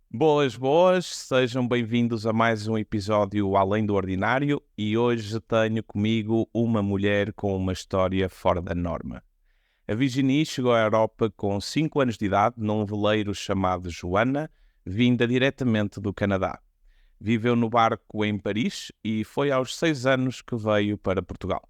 Boas, boas, sejam bem-vindos a mais um episódio Além do Ordinário e hoje tenho comigo uma mulher com uma história fora da norma. A Virginie chegou à Europa com 5 anos de idade num veleiro chamado Joana, vinda diretamente do Canadá. Viveu no barco em Paris e foi aos 6 anos que veio para Portugal.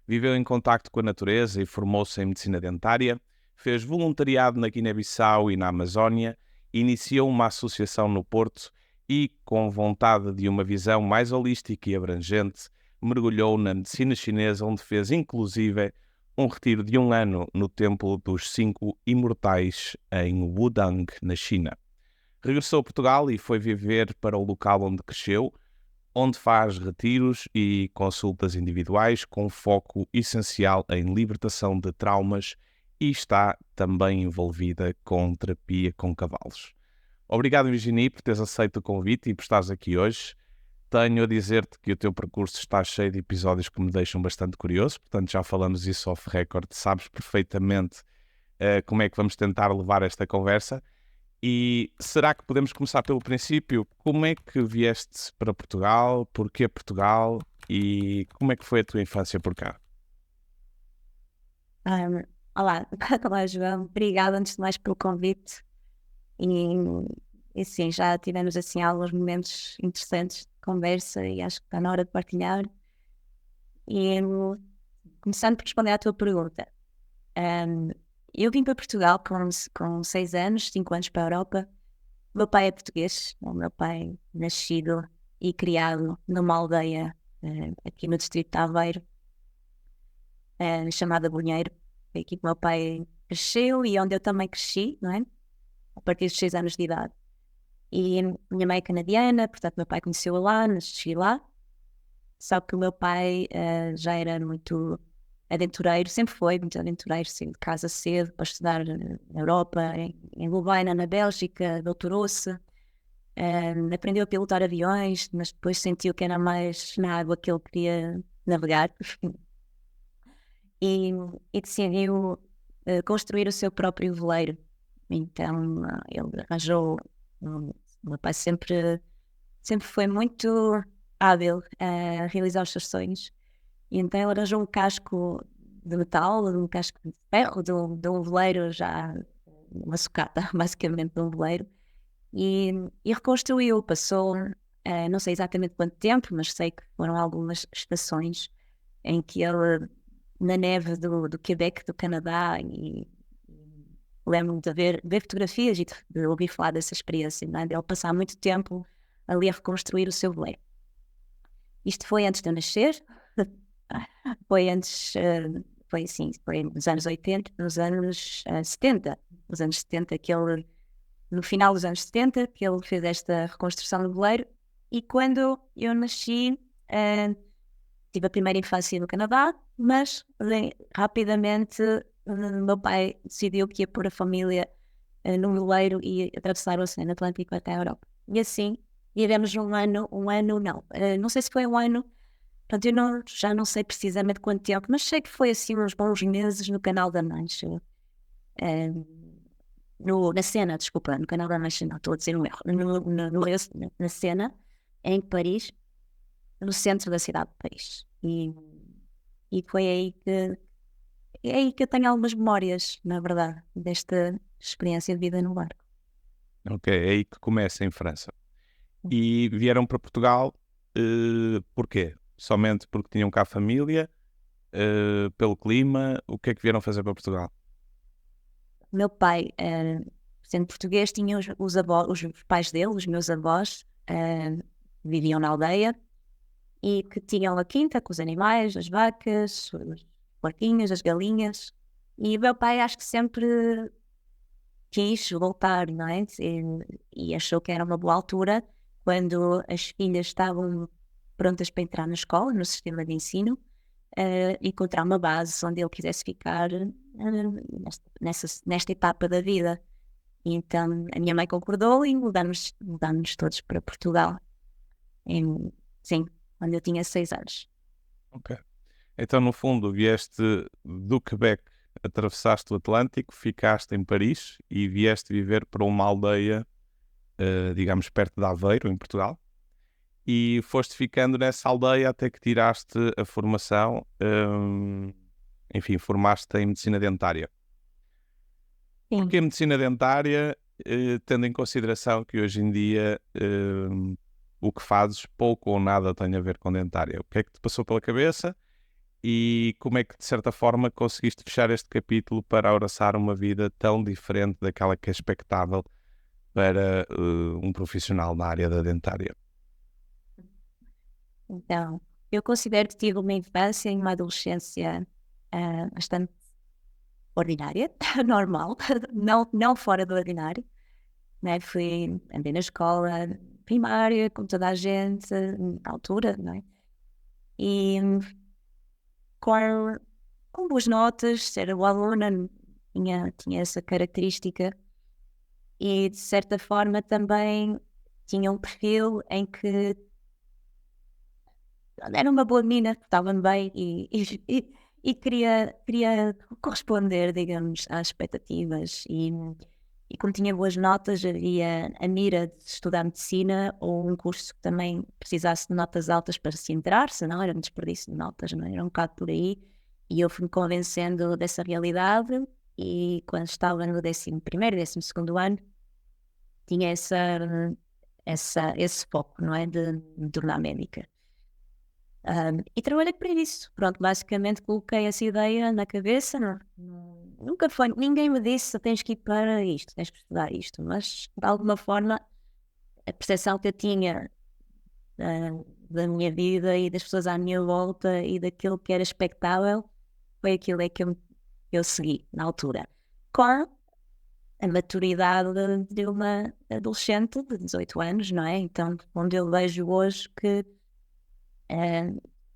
Viveu em contacto com a natureza e formou-se em medicina dentária, fez voluntariado na Guiné-Bissau e na Amazónia, iniciou uma associação no Porto e, com vontade de uma visão mais holística e abrangente, mergulhou na medicina chinesa, onde fez inclusive um retiro de 1 ano no Templo dos Cinco Imortais em Wudang, na China. Regressou a Portugal e foi viver para o local onde cresceu, onde faz retiros e consultas individuais com foco essencial em libertação de traumas e está também envolvida com terapia com cavalos. Obrigado, Virginie, por teres aceito o convite e por estares aqui hoje. Tenho a dizer-te que o teu percurso está cheio de episódios que me deixam bastante curioso, portanto já falamos isso off record, sabes perfeitamente como é que vamos tentar levar esta conversa. E será que podemos começar pelo princípio? Como é que vieste para Portugal? Porquê Portugal? E como é que foi a tua infância por cá? Ahm, olá, olá João, obrigada antes de mais pelo convite e, e sim, já tivemos assim alguns momentos interessantes de conversa e acho que está na hora de partilhar e começando por responder à tua pergunta. ahm, eu vim para Portugal com 6 anos, 5 anos para a Europa. O meu pai é português, o meu pai nascido e criado numa aldeia aqui no distrito de Aveiro, chamada Bonheiro. Foi aqui que o meu pai cresceu e onde eu também cresci, não é? A partir dos 6 anos de idade. E minha mãe é canadiana, portanto, meu pai conheceu-a lá, nasci lá. Só que o meu pai já era muito aventureiro, sempre foi muito aventureiro, saiu de casa cedo para estudar na Europa, em Louvain, na Bélgica, doutorou-se, aprendeu a pilotar aviões, mas depois sentiu que era mais na água que ele queria navegar. e, e decidiu construir o seu próprio veleiro. Então ele arranjou. O meu pai sempre foi muito hábil a realizar os seus sonhos. E então ele arranjou um casco de metal, um casco de ferro, de um veleiro já, uma sucata, basicamente, de um veleiro. E reconstruiu, passou, não sei exatamente quanto tempo, mas sei que foram algumas estações em que ele, na neve do Quebec, do Canadá, e lembro-me de ver fotografias e de ouvir falar dessa experiência, não é? De ele passar muito tempo ali a reconstruir o seu veleiro. Isto foi antes de eu nascer, foi antes, foi assim, foi nos anos 80, nos anos 70, nos anos 70 que ele, no final dos anos 70, que ele fez esta reconstrução do veleiro, e quando eu nasci, tive a primeira infância no Canadá, mas rapidamente meu pai decidiu que ia pôr a família num veleiro e atravessar o Oceano Atlântico até a Europa. E assim, vivemos um ano não, não sei se foi um ano, portanto eu já não sei precisamente quanto tempo, mas sei que foi assim uns bons meses no Canal da Mancha. eh, na Sena, desculpa, no Canal da Mancha não, estou a dizer um erro, na Sena, em Paris, no centro da cidade de Paris. E foi aí é aí que eu tenho algumas memórias, na verdade, desta experiência de vida no barco. Ok, é aí que começa em França. E vieram para Portugal, porquê? Somente porque tinham cá família, pelo clima, o que é que vieram fazer para Portugal? Meu pai, sendo português, tinha os pais dele, os meus avós, viviam na aldeia e que tinham a quinta com os animais, as vacas, os porquinhos, as galinhas. E o meu pai acho que sempre quis voltar, não é? E achou que era uma boa altura quando as filhas estavam prontas para entrar na escola, no sistema de ensino, encontrar uma base onde ele quisesse ficar nesta etapa da vida. E então a minha mãe concordou e mudamos todos para Portugal. Sim, quando eu tinha 6 anos. Ok. Então, no fundo, vieste do Quebec, atravessaste o Atlântico, ficaste em Paris e vieste viver para uma aldeia digamos, perto de Aveiro, em Portugal, e foste ficando nessa aldeia até que tiraste a formação, enfim, formaste em medicina dentária. Sim. Porque a medicina dentária, tendo em consideração que hoje em dia o que fazes pouco ou nada tem a ver com dentária? O que é que te passou pela cabeça e como é que, de certa forma, conseguiste fechar este capítulo para abraçar uma vida tão diferente daquela que é expectável para um profissional na área da dentária? Então, eu considero que tive uma infância e uma adolescência bastante ordinária, normal, não fora do ordinário, né? Andei na escola primária, como toda a gente, na altura, não é? E com, com boas notas, ser boa aluna, tinha essa característica e, de certa forma, também tinha um perfil em que era uma boa menina, estava-me bem e queria corresponder, digamos, às expectativas. E como tinha boas notas, havia a mira de estudar medicina ou um curso que também precisasse de notas altas para se entrar, senão era um desperdício de notas, não é? Era um bocado por aí. E eu fui-me convencendo dessa realidade e quando estava no 11º, 12º ano, tinha esse foco, não é? De me tornar médica. E trabalhei para isso. Pronto, basicamente coloquei essa ideia na cabeça. Nunca foi, ninguém me disse tens que ir para isto, tens que estudar isto, mas de alguma forma a percepção que eu tinha da minha vida e das pessoas à minha volta e daquilo que era expectável foi aquilo que eu segui na altura. Com a maturidade de uma adolescente de 18 anos, não é? Então, onde eu vejo hoje que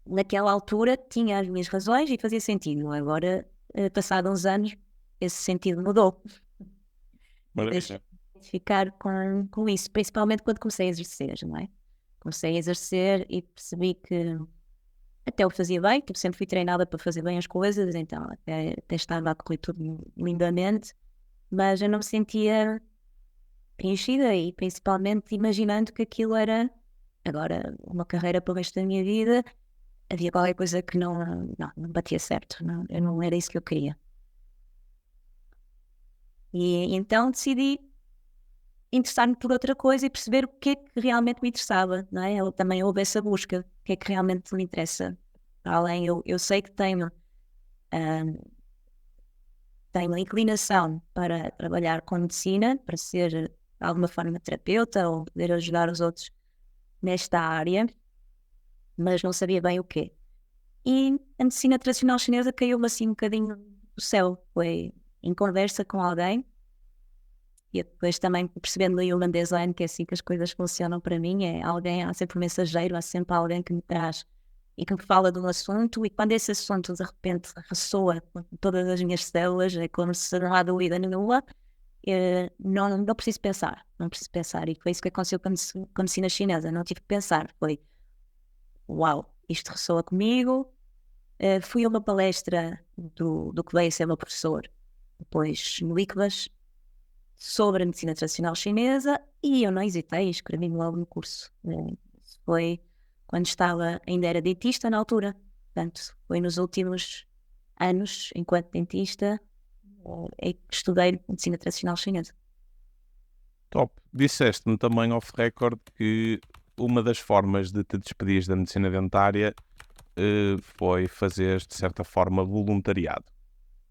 naquela altura tinha as minhas razões e fazia sentido. Agora, passados uns anos, esse sentido mudou. Maravilha. Deixei de ficar com isso, principalmente quando comecei a exercer, não é? Comecei a exercer e percebi que até o fazia bem, tipo, sempre fui treinada para fazer bem as coisas, então até estava a correr tudo lindamente, mas eu não me sentia preenchida e principalmente imaginando que aquilo era agora uma carreira para o resto da minha vida. Havia qualquer coisa que não batia certo, não era isso que eu queria. E então decidi interessar-me por outra coisa e perceber o que é que realmente me interessava, não é? Também houve essa busca, o que é que realmente me interessa. Para além, eu sei que tenho uma inclinação para trabalhar com medicina, para ser de alguma forma terapeuta ou poder ajudar os outros nesta área, mas não sabia bem o quê. E a medicina tradicional chinesa caiu-me assim um bocadinho do céu. Foi em conversa com alguém e depois também percebendo o Human Design, que é assim que as coisas funcionam para mim, há sempre um mensageiro, há sempre alguém que me traz e que me fala de um assunto, e quando esse assunto de repente ressoa com todas as minhas células, é como se não há dúvida nenhuma, não preciso pensar, e foi isso que aconteceu com a medicina chinesa, não tive que pensar, foi uau, isto ressoa comigo. Fui a uma palestra do que veio a ser meu professor depois no ICBAS sobre a medicina tradicional chinesa e eu não hesitei, inscrevi-me logo no curso. Foi quando ainda era dentista na altura, portanto foi nos últimos anos, enquanto dentista, que estudei medicina tradicional chinesa. Top. Disseste-me também off record que uma das formas de te despedir da medicina dentária foi fazer, de certa forma, voluntariado.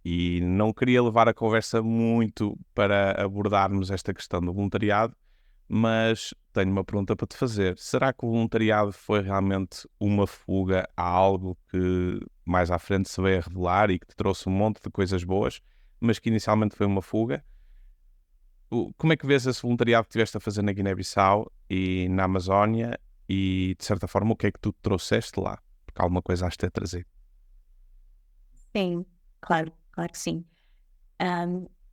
E não queria levar a conversa muito para abordarmos esta questão do voluntariado, mas tenho uma pergunta para te fazer. Será que o voluntariado foi realmente uma fuga a algo que mais à frente se veio a revelar e que te trouxe um monte de coisas boas, mas que inicialmente foi uma fuga? Como é que vês esse voluntariado que estiveste a fazer na Guiné-Bissau e na Amazónia e, de certa forma, o que é que tu trouxeste lá? Porque alguma coisa has de ter trazido. Sim, claro que sim.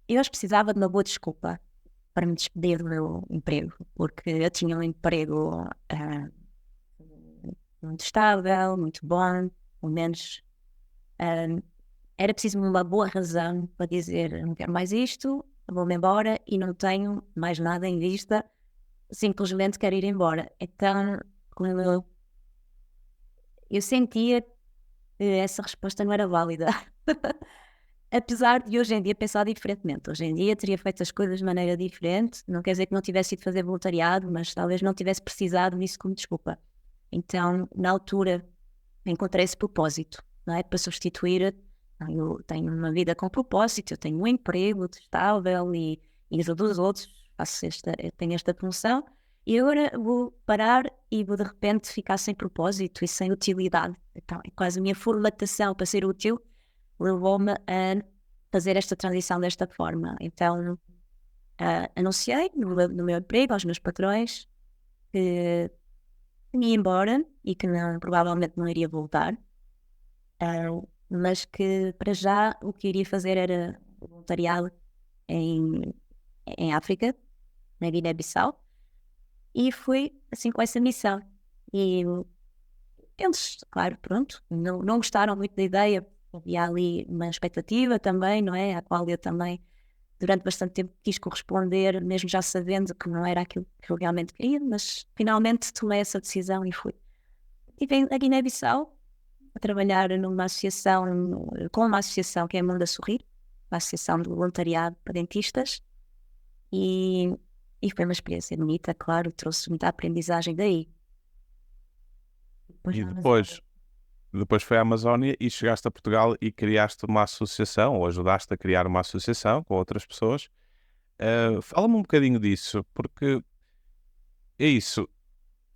Eu acho que precisava de uma boa desculpa para me despedir do meu emprego, porque eu tinha um emprego muito estável, muito bom, pelo menos era preciso uma boa razão para dizer não quero mais isto, vou-me embora e não tenho mais nada em vista simplesmente quero ir embora. Então, quando eu sentia que essa resposta não era válida. Apesar de hoje em dia pensar diferentemente. Hoje em dia teria feito as coisas de maneira diferente. Não quer dizer que não tivesse ido fazer voluntariado, mas talvez não tivesse precisado disso como desculpa. Então, na altura, encontrei esse propósito, não é? Para substituir. Eu tenho uma vida com propósito, eu tenho um emprego estável e ajudo os outros, eu tenho esta função. E agora vou parar e vou de repente ficar sem propósito e sem utilidade. Então, é quase a minha formatação para ser útil levou-me a fazer esta transição desta forma. Então, anunciei no meu emprego aos meus patrões que ia embora e que provavelmente não iria voltar, mas que para já o que iria fazer era voluntariado em África, na Guiné-Bissau, e fui assim com essa missão. E eles, claro, pronto, não gostaram muito da ideia. Havia ali uma expectativa também, não é? À qual eu também, durante bastante tempo, quis corresponder, mesmo já sabendo que não era aquilo que eu realmente queria, mas finalmente tomei essa decisão e fui. Estive na Guiné-Bissau a trabalhar com uma associação que é a Mundo a Sorrir, uma associação de voluntariado para dentistas, e foi uma experiência bonita, claro, trouxe muita aprendizagem daí. E depois foi à Amazónia e chegaste a Portugal e criaste uma associação, ou ajudaste a criar uma associação com outras pessoas. Fala-me um bocadinho disso, porque é isso.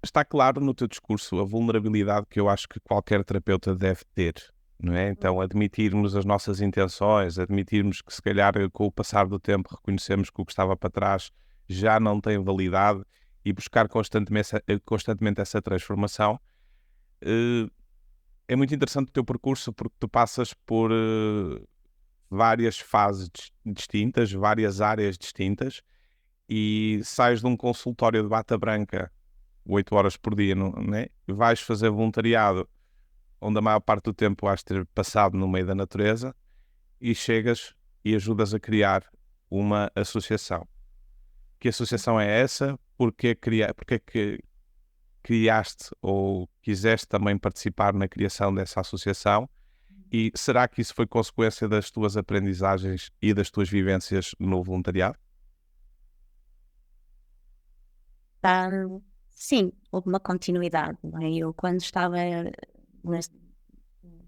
Está claro no teu discurso a vulnerabilidade que eu acho que qualquer terapeuta deve ter, não é? Então, admitirmos as nossas intenções, admitirmos que se calhar com o passar do tempo reconhecemos que o que estava para trás já não tem validade e buscar constantemente essa transformação. É muito interessante o teu percurso porque tu passas por várias fases distintas, várias áreas distintas e sais de um consultório de bata branca 8 horas por dia, não é? Vais fazer voluntariado onde a maior parte do tempo vais ter passado no meio da natureza e chegas e ajudas a criar uma associação. Que associação é essa? Porque que criaste ou quiseste também participar na criação dessa associação? E será que isso foi consequência das tuas aprendizagens e das tuas vivências no voluntariado? Sim, houve uma continuidade. Não é? Eu, quando estava,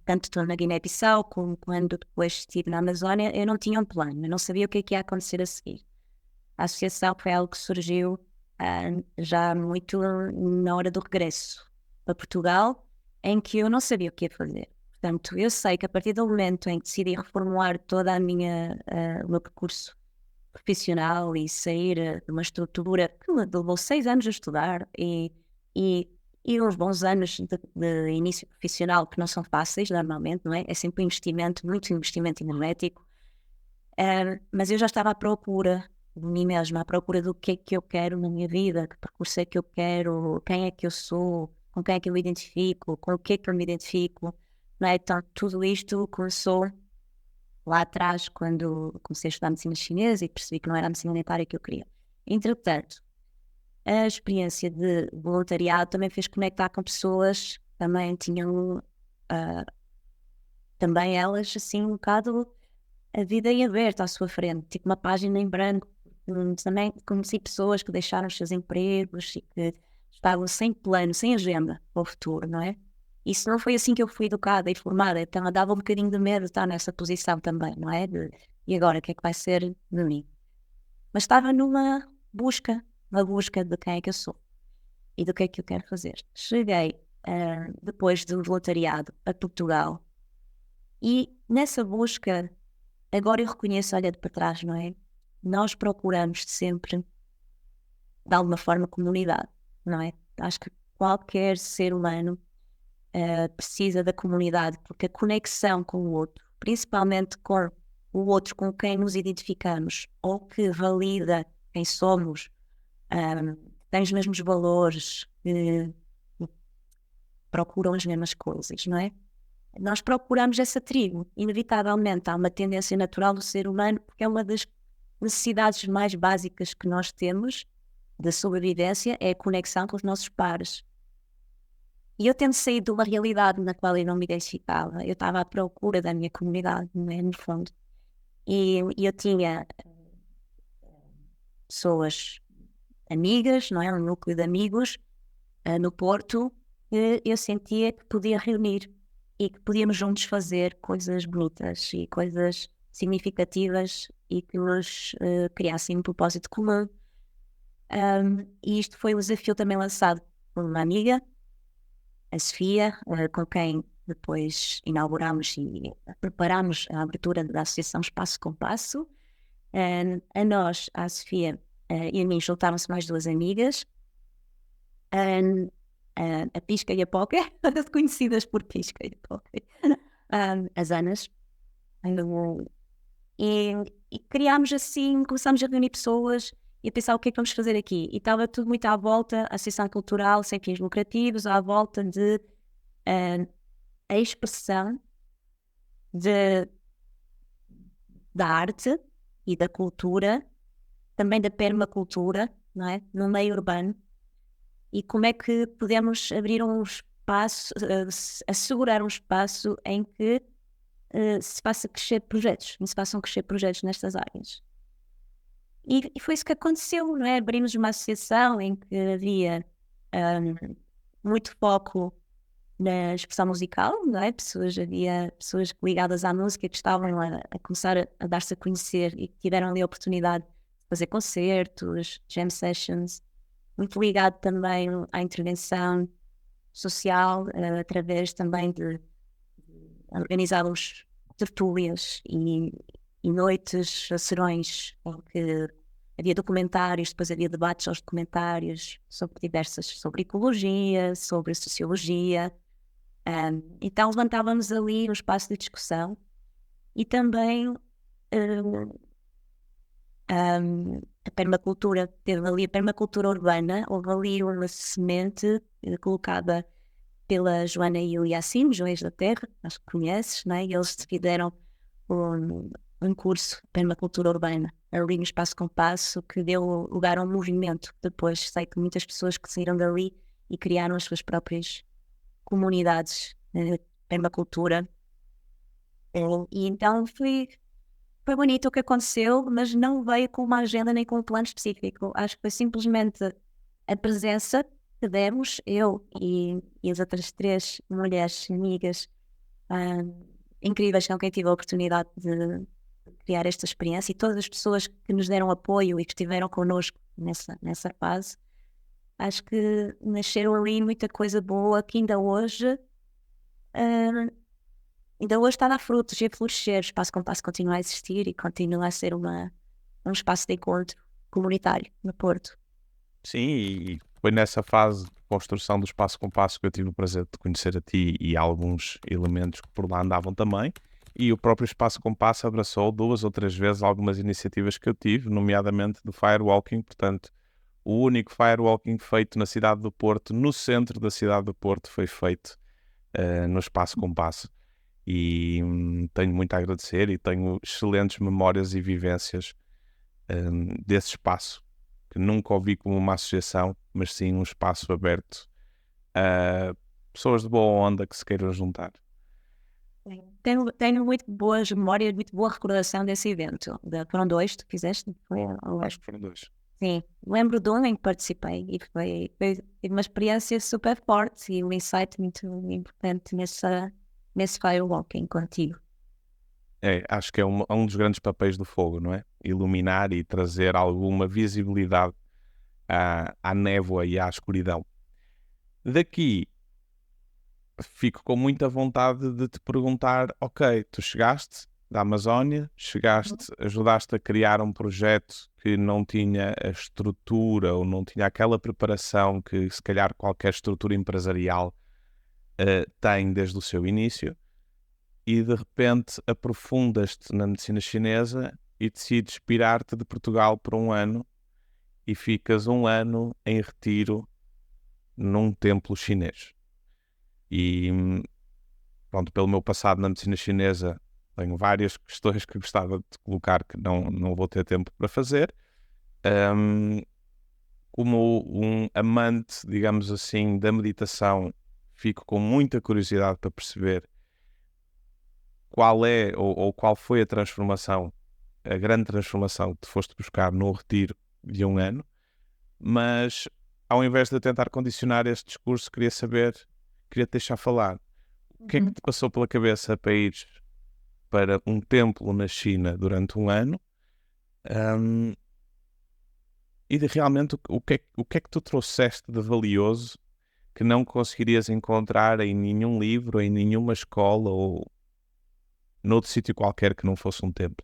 tanto na Guiné-Bissau como quando depois estive na Amazónia, eu não tinha um plano, eu não sabia o que ia acontecer a seguir. A associação foi algo que surgiu já muito na hora do regresso para Portugal, em que eu não sabia o que ia fazer. Portanto, eu sei que a partir do momento em que decidi reformular toda o meu percurso profissional e sair de uma estrutura que me levou 6 anos a estudar e uns bons anos de início profissional que não são fáceis normalmente, não é? É sempre um investimento, muito investimento energético. Mas eu já estava à procura de mim mesma, à procura do que é que eu quero na minha vida, que percurso é que eu quero, quem é que eu sou, com quem é que eu me identifico, com o que é que eu me identifico, não é? Então, tudo isto começou lá atrás, quando comecei a estudar medicina chinesa e percebi que não era a medicina dentária que eu queria. Entretanto, a experiência de voluntariado também fez conectar com pessoas que também tinham, também elas, assim, um bocado a vida em aberto à sua frente, tipo uma página em branco. Também conheci pessoas que deixaram os seus empregos e que estavam sem plano, sem agenda para o futuro, não é? Isso não foi assim que eu fui educada e formada, então dava um bocadinho de medo de estar nessa posição também, não é? E agora, o que é que vai ser de mim? Mas estava numa busca de quem é que eu sou e do que é que eu quero fazer. Cheguei, depois do voluntariado, a Portugal e nessa busca, agora eu reconheço, olhando para trás, não é? Nós procuramos sempre, de alguma forma, comunidade, não é? Acho que qualquer ser humano precisa da comunidade, porque a conexão com o outro, principalmente com o outro com quem nos identificamos, ou que valida quem somos, tem os mesmos valores, procuram as mesmas coisas, não é? Nós procuramos essa tribo. Inevitavelmente há uma tendência natural do ser humano, porque é uma das necessidades mais básicas que nós temos da sobrevivência é a conexão com os nossos pares. E eu tendo saído de uma realidade na qual eu não me identificava, eu estava à procura da minha comunidade, não é? No fundo. E eu tinha pessoas amigas, não é? Um núcleo de amigos no Porto, que eu sentia que podia reunir e que podíamos juntos fazer coisas bonitas e coisas significativas e que nos criassem um propósito comum. E isto foi um desafio também lançado por uma amiga, a Sofia, com quem depois inauguramos e preparamos a abertura da Associação Espaço com Passo. A nós, a Sofia e a mim, juntaram-se mais duas amigas, a Pisca e a Poca, conhecidas por Pisca e Poca, as Anas. E criámos assim, começámos a reunir pessoas e a pensar o que é que vamos fazer aqui. E estava tudo muito à volta, a Associação Cultural, sem fins lucrativos, à volta de a expressão da arte e da cultura, também da permacultura, não é? No meio urbano. E como é que podemos abrir um espaço, assegurar um espaço em que se façam crescer projetos nestas áreas. E foi isso que aconteceu, não é? Abrimos uma associação em que havia muito foco na expressão musical, não é? Havia pessoas ligadas à música que estavam a começar a dar-se a conhecer e que tiveram ali a oportunidade de fazer concertos, jam sessions, muito ligado também à intervenção social, através também de organizarmos tertúlias e noites, serões, em que havia documentários, depois havia debates aos documentários sobre ecologia, sobre sociologia. Então levantávamos ali um espaço de discussão e também a permacultura, teve ali a permacultura urbana, houve ali uma semente colocada pela Joana e o Yacine, Joões da Terra, acho que conheces, não é? E eles fizeram um curso de permacultura urbana, ali no Espaço com Passo, que deu lugar a um movimento. Depois sei que muitas pessoas que saíram dali e criaram as suas próprias comunidades de permacultura. E então foi bonito o que aconteceu, mas não veio com uma agenda nem com um plano específico. Acho que foi simplesmente a presença que demos, eu e as outras 3 mulheres amigas incríveis com quem tive a oportunidade de criar esta experiência, e todas as pessoas que nos deram apoio e que estiveram connosco nessa fase. Acho que nasceram ali muita coisa boa que ainda hoje está a dar frutos e a florescer. O Espaço com Passo continua a existir e continua a ser um espaço de encontro comunitário no Porto. Sim, e foi nessa fase de construção do Espaço com Passo que eu tive o prazer de conhecer a ti e alguns elementos que por lá andavam também. E o próprio Espaço com Passo abraçou 2 ou 3 vezes algumas iniciativas que eu tive, nomeadamente do Firewalking. Portanto, o único Firewalking feito na cidade do Porto, no centro da cidade do Porto, foi feito no Espaço com Passo. E tenho muito a agradecer e tenho excelentes memórias e vivências desse espaço, que nunca ouvi como uma associação, mas sim um espaço aberto a pessoas de boa onda que se queiram juntar. Tenho muito boas memórias, muito boa recordação desse evento. Foram 2, tu fizeste? Acho que foram 2. Sim, lembro de um em que participei e foi uma experiência super forte e um insight muito importante nesse firewalking contigo. Acho que é um dos grandes papéis do fogo, não é? Iluminar e trazer alguma visibilidade à névoa e à escuridão. Daqui fico com muita vontade de te perguntar, ok, tu chegaste da Amazónia, ajudaste a criar um projeto que não tinha a estrutura ou não tinha aquela preparação que se calhar qualquer estrutura empresarial tem desde o seu início, e de repente aprofundas-te na medicina chinesa e decides pirar-te de Portugal por 1 ano e ficas 1 ano em retiro num templo chinês. E pronto, pelo meu passado na medicina chinesa, tenho várias questões que gostava de colocar que não vou ter tempo para fazer. como um amante, digamos assim, da meditação, fico com muita curiosidade para perceber qual é ou qual foi a transformação, a grande transformação que te foste buscar no retiro de um ano, mas ao invés de tentar condicionar este discurso, queria te deixar falar. O que é que te passou pela cabeça para ir para um templo na China durante um ano? Ahm, realmente o que é que tu trouxeste de valioso que não conseguirias encontrar em nenhum livro, em nenhuma escola ou noutro sítio qualquer que não fosse um templo?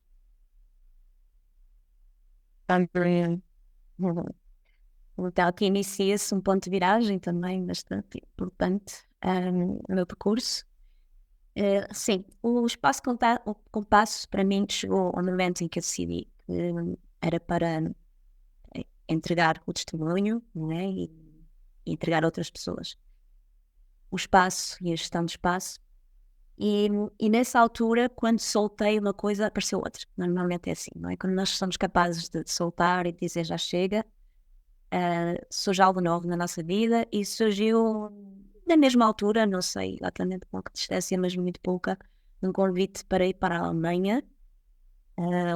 Então, aqui inicia-se um ponto de viragem também bastante importante no meu percurso. Sim, o espaço compasso para mim chegou ao momento em que eu decidi que era para entregar o testemunho, né, e entregar a outras pessoas o espaço e a gestão do espaço. E nessa altura, quando soltei uma coisa, apareceu outra. Normalmente é assim, não é? Quando nós somos capazes de soltar e dizer já chega, surge algo novo na nossa vida, e surgiu na mesma altura, não sei exatamente com que distância, mas muito pouca, um convite para ir para a Alemanha.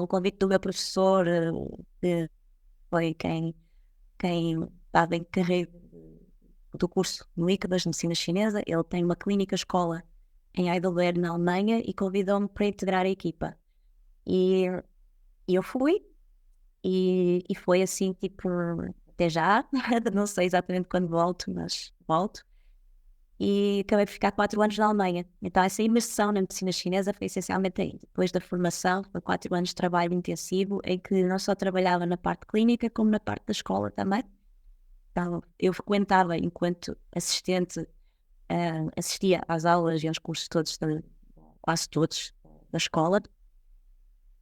O convite do meu professor, que foi quem estava encarregue do curso no ICBAS de Medicina Chinesa. Ele tem uma clínica escola em Heidelberg, na Alemanha, e convidou-me para integrar a equipa. E eu fui, e foi assim, tipo, até já, não sei exatamente quando volto, mas volto. E acabei por ficar 4 anos na Alemanha. Então essa imersão na medicina chinesa foi essencialmente aí. Depois da formação, foi 4 anos de trabalho intensivo, em que não só trabalhava na parte clínica, como na parte da escola também. Então eu frequentava enquanto assistente, assistia às aulas e aos cursos todos, quase todos, da escola.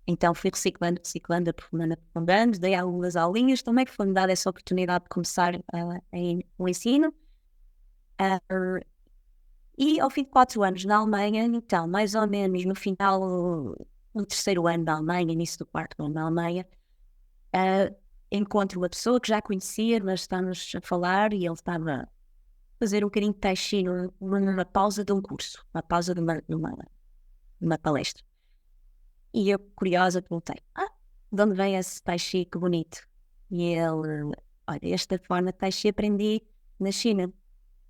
Então fui reciclando, aprofundando, dei algumas aulinhas também, que foi-me dada essa oportunidade de começar o ensino. E ao fim de 4 anos na Alemanha, então, mais ou menos no final do terceiro ano da Alemanha, início do quarto ano da Alemanha, encontro uma pessoa que já conhecia, mas está-nos a falar, e ele estava a fazer um bocadinho de tai chi numa pausa de um curso, uma pausa de uma palestra. E eu, curiosa, perguntei, de onde vem esse tai chi, que bonito? E ele, olha, esta forma de tai chi aprendi na China.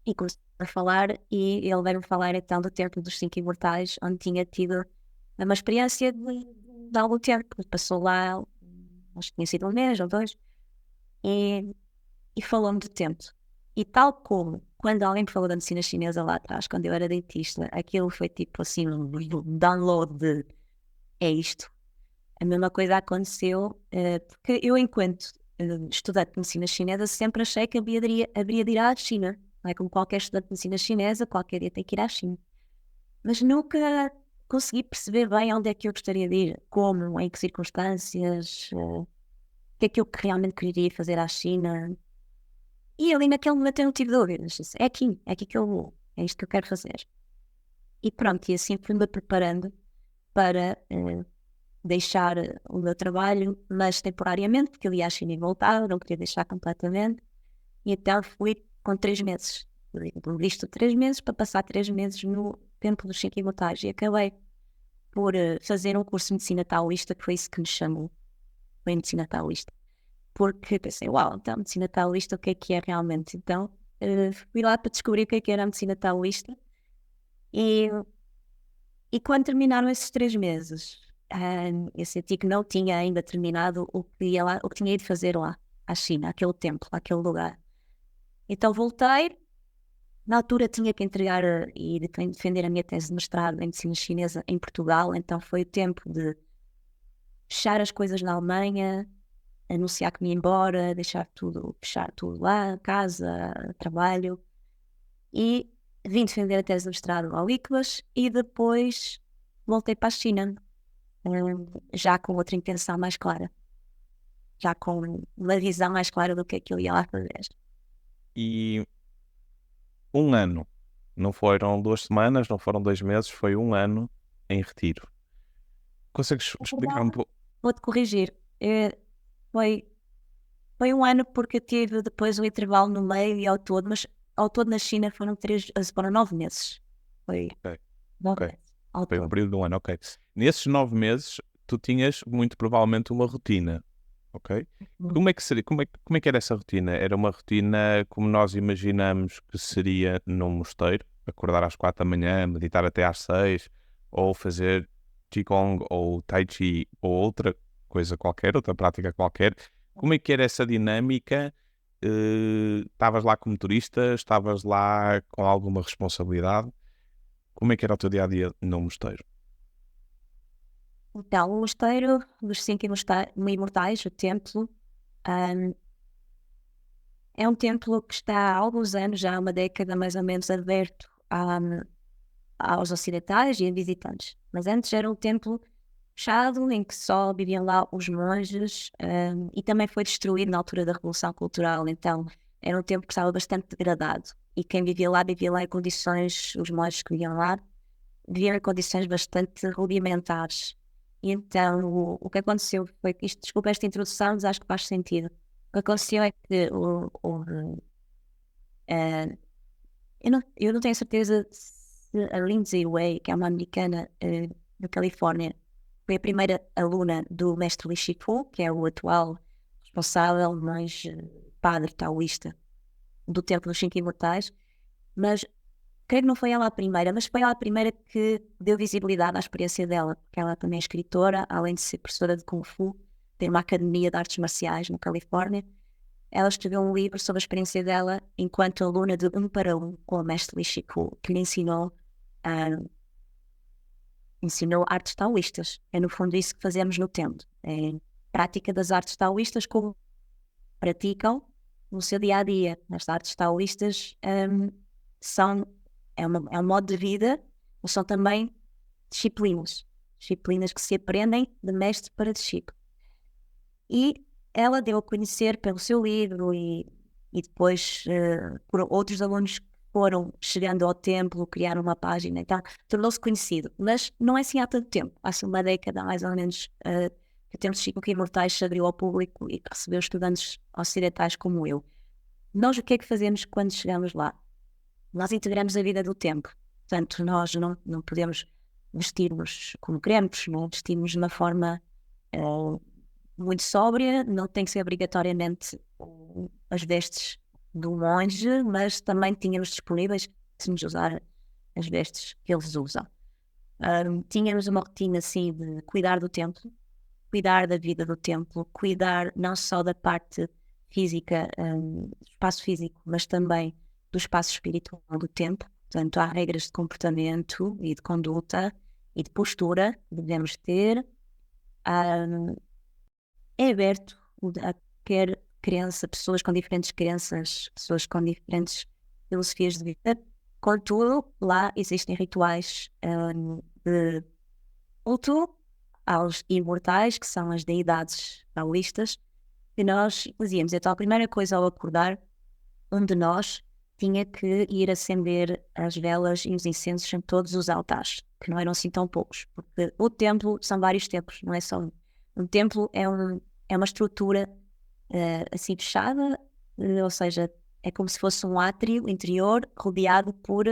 E começou a falar, e ele veio-me falar então do Templo dos Cinco Imortais, onde tinha tido uma experiência de algum tempo. Passou lá, acho que tinha sido um mês ou 2, e falou-me do templo. E tal como quando alguém me falou da medicina chinesa lá atrás, quando eu era dentista, aquilo foi tipo assim um download de é isto. A mesma coisa aconteceu, porque eu, enquanto estudante de medicina chinesa, sempre achei que haveria de ir à China. Não é? Como qualquer estudante de medicina chinesa, qualquer dia tem que ir à China. Mas nunca consegui perceber bem onde é que eu gostaria de ir, como, em que circunstâncias, o que é que eu realmente queria fazer à China. E ali naquele momento eu não tive dúvidas. Disse, é aqui que eu vou, é isto que eu quero fazer. E pronto, e assim fui-me preparando para deixar o meu trabalho, mas temporariamente, porque eu ia à China e voltava, não queria deixar completamente. E então fui com 3 meses, visto 3 meses, para passar 3 meses no Templo dos Cinco Imortais, e acabei por fazer um curso de Medicina Taoísta, que foi isso que me chamou, foi Medicina Taoísta, porque pensei, uau, então Medicina Taoísta, o que é realmente? Então fui lá para descobrir o que era a Medicina Taoísta, e quando terminaram esses 3 meses, eu senti que não tinha ainda terminado o que tinha ido fazer lá, à China, aquele templo, aquele lugar. Então voltei. Na altura tinha que entregar e defender a minha tese de mestrado em medicina chinesa em Portugal, então foi o tempo de fechar as coisas na Alemanha, anunciar que me ia embora, fechar tudo lá, casa, trabalho, e vim defender a tese de mestrado ao ICBAS, e depois voltei para a China, já com outra intenção mais clara, já com uma visão mais clara do que é que eu ia lá fazer. E um ano, não foram 2 semanas, não foram 2 meses, foi um ano em retiro. Consegues explicar um pouco? Vou-te corrigir. Foi Foi um ano porque eu tive depois um intervalo no meio e ao todo, mas ao todo na China foram 9 meses. Foi Ok, 9 meses ao foi um todo. período de um ano, ok. Nesses 9 meses, tu tinhas muito provavelmente uma rotina, ok? Como é que seria, como é que era essa rotina? Era uma rotina como nós imaginamos que seria num mosteiro? Acordar às 4 da manhã, meditar até às 6, ou fazer Qigong ou Tai Chi ou outra coisa qualquer, outra prática qualquer. Como é que era essa dinâmica? Estavas lá como turista? Estavas lá com alguma responsabilidade? Como é que era o teu dia-a-dia no mosteiro? Então, o mosteiro dos cinco imortais, o templo, ahm, é um templo que está há alguns anos, já há uma década mais ou menos, aberto aos ocidentais e a visitantes. Mas antes era um templo fechado, em que só viviam lá os monges, e também foi destruído na altura da Revolução Cultural. Então, era um templo que estava bastante degradado. E quem vivia lá em condições, os monges que viviam lá, viviam em condições bastante rudimentares. E então, o que aconteceu foi que isto, desculpa esta introdução, mas acho que faz sentido. O que aconteceu é que eh, eu não tenho certeza se a Lindsay Way, que é uma americana da Califórnia, foi a primeira aluna do mestre Li Shifu, que é o atual responsável, mais padre taoísta do Templo dos Cinco Imortais, mas creio que não foi ela a primeira, mas foi ela a primeira que deu visibilidade à experiência dela, porque ela também é escritora, além de ser professora de Kung Fu, tem uma academia de artes marciais na Califórnia. Ela escreveu um livro sobre a experiência dela enquanto aluna de 1 para 1 com o mestre Li Shifu, que lhe ensinou artes taoístas. É no fundo isso que fazemos no templo. É prática das artes taoístas como praticam no seu dia-a-dia. As artes taoístas é um modo de vida, mas são também disciplinas. Disciplinas que se aprendem de mestre para discípulo. E ela deu a conhecer pelo seu livro e depois por outros alunos que foram chegando ao templo, criaram uma página e tal, tornou-se conhecido. Mas não é assim há tanto tempo. Há assim uma década, mais ou menos, que o Templo dos Cinco Imortais se abriu ao público e que recebeu estudantes ocidentais como eu. Nós o que é que fazemos quando chegamos lá? Nós integramos a vida do templo. Portanto, nós não podemos vestir-nos como queremos, não vestimos de uma forma muito sóbria, não tem que ser obrigatoriamente as vestes do monge, mas também tínhamos disponíveis se nos usar as vestes que eles usam. Tínhamos uma rotina assim de cuidar do templo, cuidar da vida do templo, cuidar não só da parte física, do espaço físico, mas também do espaço espiritual do templo. Portanto, há regras de comportamento e de conduta e de postura que devemos ter. É aberto a qualquer crença, pessoas com diferentes crenças, pessoas com diferentes filosofias de vida. Contudo, lá existem rituais de culto aos imortais, que são as deidades taoístas, que nós fazíamos. Então, a primeira coisa ao acordar, um de nós tinha que ir acender as velas e os incensos em todos os altares, que não eram assim tão poucos, porque o templo são vários templos, não é só um. Um templo é uma estrutura assim fechada, ou seja, é como se fosse um átrio interior rodeado por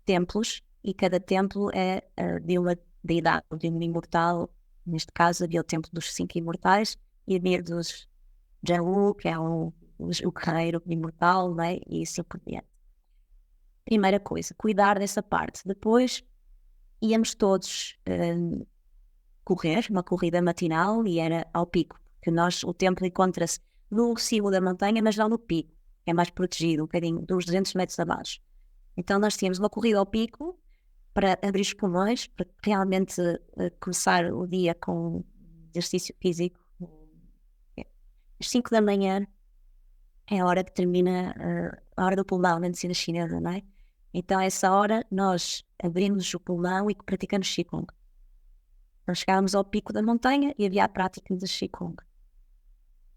templos, e cada templo é de uma deidade, de um imortal. Neste caso havia o templo dos cinco imortais e havia dos Janwu, que é o guerreiro imortal, né? E assim por diante. Primeira coisa, cuidar dessa parte. Depois íamos todos correr, uma corrida matinal, e era ao pico, porque o templo encontra-se no cimo da montanha, mas não no pico, é mais protegido, um bocadinho, dos 200 metros abaixo. Então nós tínhamos uma corrida ao pico para abrir os pulmões, para realmente começar o dia com exercício físico. Às 5 da manhã é a hora que termina a hora do pulmão na medicina chinesa, não é? Então, a essa hora, nós abrimos o pulmão e praticamos Qigong. Nós chegávamos ao pico da montanha e havia a prática de Qigong.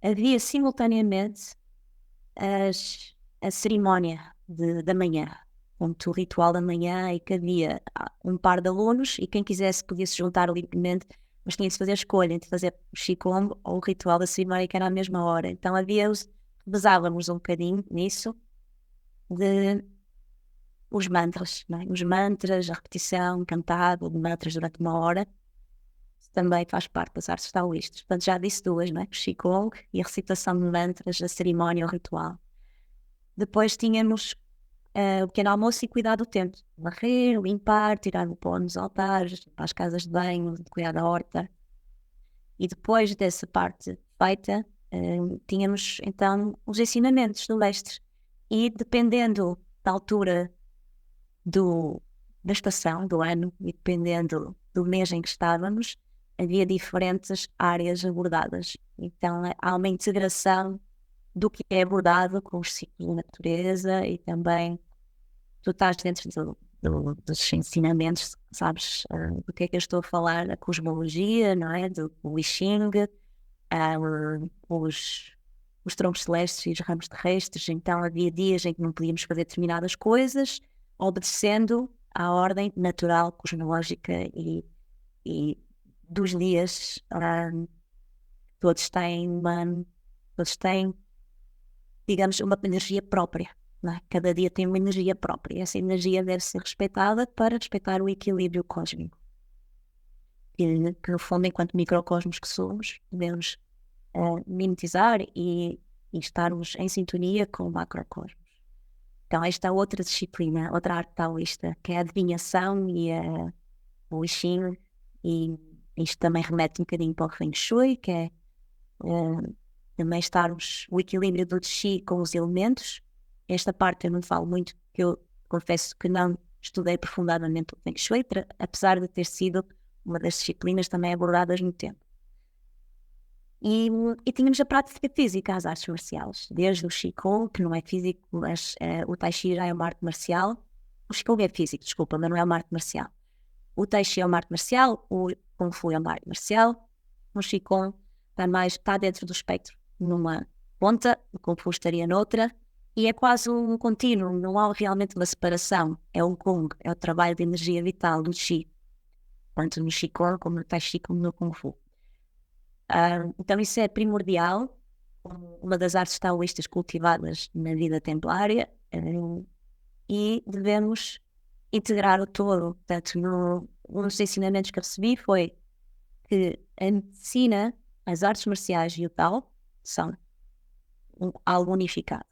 Havia simultaneamente a cerimónia da manhã, portanto, o ritual da manhã, e que havia um par de alunos, e quem quisesse podia se juntar livremente mas tinha de fazer a escolha entre fazer o Qigong ou o ritual da cerimónia, que era à mesma hora. Então rezávamos um bocadinho nisso, de os mantras, não é? Os mantras, a repetição cantada de mantras durante uma hora, também faz parte das artes taoístas. Portanto, já disse duas, não é? O Qigong e a recitação de mantras, a cerimónia ou ritual. Depois tínhamos o pequeno almoço e cuidar do templo. Varrer, limpar, tirar o pó nos altares, para as casas de banho, cuidar da horta. E depois dessa parte feita, tínhamos então os ensinamentos do mestre. E dependendo da altura da estação, do ano, e dependendo do mês em que estávamos, havia diferentes áreas abordadas. Então há uma integração do que é abordado com os ciclos da natureza e também tu estás dentro dos ensinamentos, sabes do que é que eu estou a falar, a cosmologia, não é? Do I Ching, os troncos celestes e os ramos terrestres. Então havia dias em que não podíamos fazer determinadas coisas, obedecendo à ordem natural, cosmológica e dos dias. Todos têm, digamos, uma energia própria. Não é? Cada dia tem uma energia própria e essa energia deve ser respeitada para respeitar o equilíbrio cósmico. Que no fundo, enquanto microcosmos que somos, devemos mimetizar e estarmos em sintonia com o macrocosmos. Então esta é outra disciplina, outra arte taoísta, que é a adivinhação e o I Ching, e isto também remete um bocadinho para o Feng Shui, que é também estarmos o equilíbrio do Qi com os elementos. Esta parte eu não falo muito, porque eu confesso que não estudei profundamente o Feng Shui, apesar de ter sido uma das disciplinas também abordadas no tempo. E tínhamos a prática física, as artes marciais, desde o Qigong, que não é físico, mas o Tai Chi já é uma arte marcial. O Qigong é físico, desculpa, mas não é uma arte marcial. O Tai Chi é uma arte marcial, o Kung Fu é uma arte marcial, o Qigong está dentro do espectro, numa ponta, o Kung Fu estaria noutra, e é quase um contínuo, não há realmente uma separação. É o Kung, é o trabalho de energia vital do Qi, tanto no Qigong como no Tai Chi como no Kung Fu. Então isso é primordial, uma das artes taoístas cultivadas na vida templária, e devemos integrar o todo. Portanto, um dos ensinamentos que eu recebi foi que a medicina, as artes marciais e o Tao são algo unificado.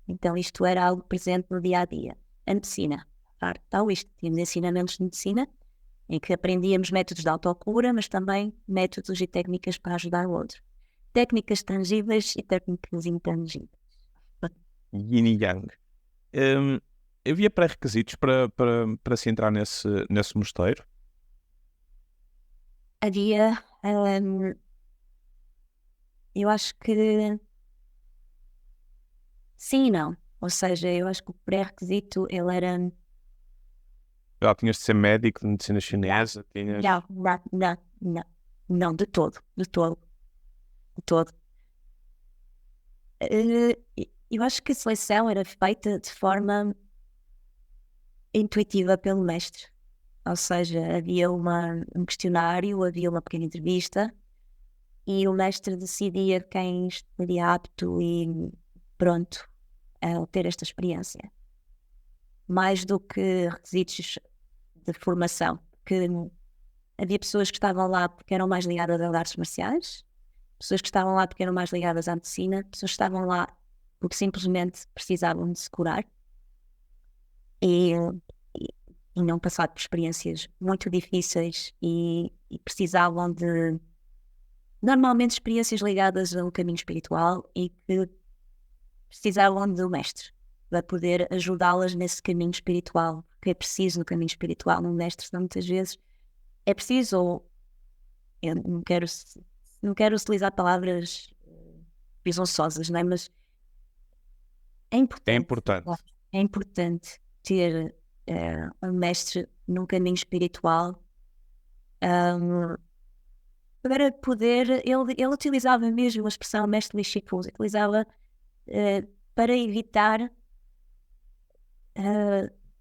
Então isto era algo presente no dia a dia. A medicina, a arte taoísta, tínhamos ensinamentos de medicina em que aprendíamos métodos de autocura, mas também métodos e técnicas para ajudar o outro. Técnicas tangíveis e técnicas intangíveis. Yin e Yang. Havia pré-requisitos para se entrar nesse mosteiro? Havia, eu acho que sim e não. Ou seja, eu acho que o pré-requisito, ele era... Já tinhas de ser médico de medicina chinesa? Tinhas... Não, de todo. Eu acho que a seleção era feita de forma intuitiva pelo mestre. Ou seja, havia um questionário, havia uma pequena entrevista e o mestre decidia quem estaria apto e pronto a ter esta experiência. Mais do que requisitos de formação, que havia pessoas que estavam lá porque eram mais ligadas às artes marciais, pessoas que estavam lá porque eram mais ligadas à medicina, pessoas que estavam lá porque simplesmente precisavam de se curar e não passado por experiências muito difíceis e precisavam de, normalmente, experiências ligadas a um caminho espiritual e que precisavam do mestre para poder ajudá-las nesse caminho espiritual, que é preciso no caminho espiritual, no mestre, senão muitas vezes é preciso, ou eu não quero utilizar palavras presunçosas, não é? Mas é importante. É importante ter um mestre num caminho espiritual para poder, ele utilizava mesmo a expressão mestre Li Shifu, utilizava para evitar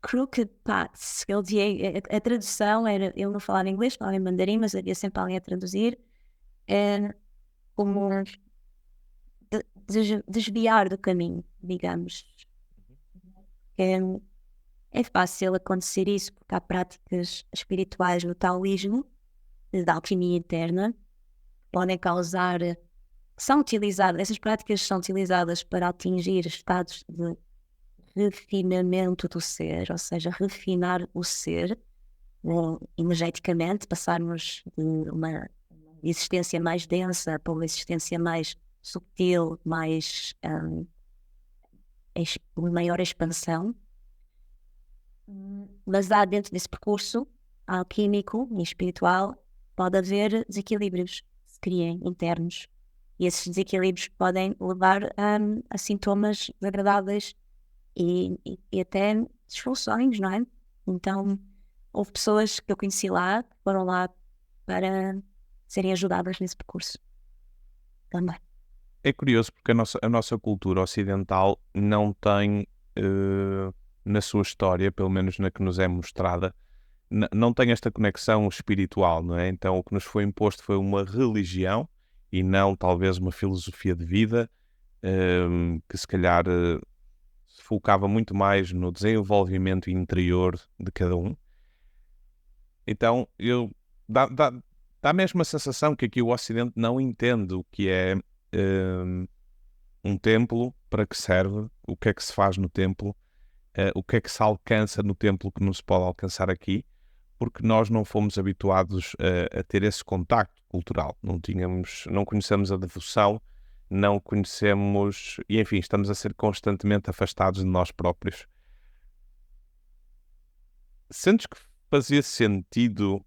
crooked paths. Ele dizia, a tradução era, ele não falava inglês, falava em mandarim, mas havia sempre alguém a traduzir, como desviar do caminho, digamos. É fácil acontecer isso porque há práticas espirituais no taoísmo, da alquimia interna, que podem causar, são utilizadas, essas práticas são utilizadas para atingir estados de refinamento do ser, ou seja, refinar o ser energeticamente, passarmos de uma existência mais densa para uma existência mais subtil, mais maior expansão. Mas há dentro desse percurso alquímico e espiritual, pode haver desequilíbrios que se criem internos. E esses desequilíbrios podem levar a sintomas desagradáveis e até disfunções, não é? Então, houve pessoas que eu conheci lá, que foram lá para serem ajudadas nesse percurso também. É curioso porque a nossa cultura ocidental não tem, na sua história, pelo menos na que nos é mostrada, não tem esta conexão espiritual, não é? Então o que nos foi imposto foi uma religião e não talvez uma filosofia de vida, que se calhar se focava muito mais no desenvolvimento interior de cada um. Então dá a mesma sensação que aqui o Ocidente não entende o que é um templo, para que serve, o que é que se faz no templo, o que é que se alcança no templo que não se pode alcançar aqui, porque nós não fomos habituados a ter esse contacto cultural, não conhecemos a devoção, não conhecemos, e enfim, estamos a ser constantemente afastados de nós próprios. Sentes que fazia sentido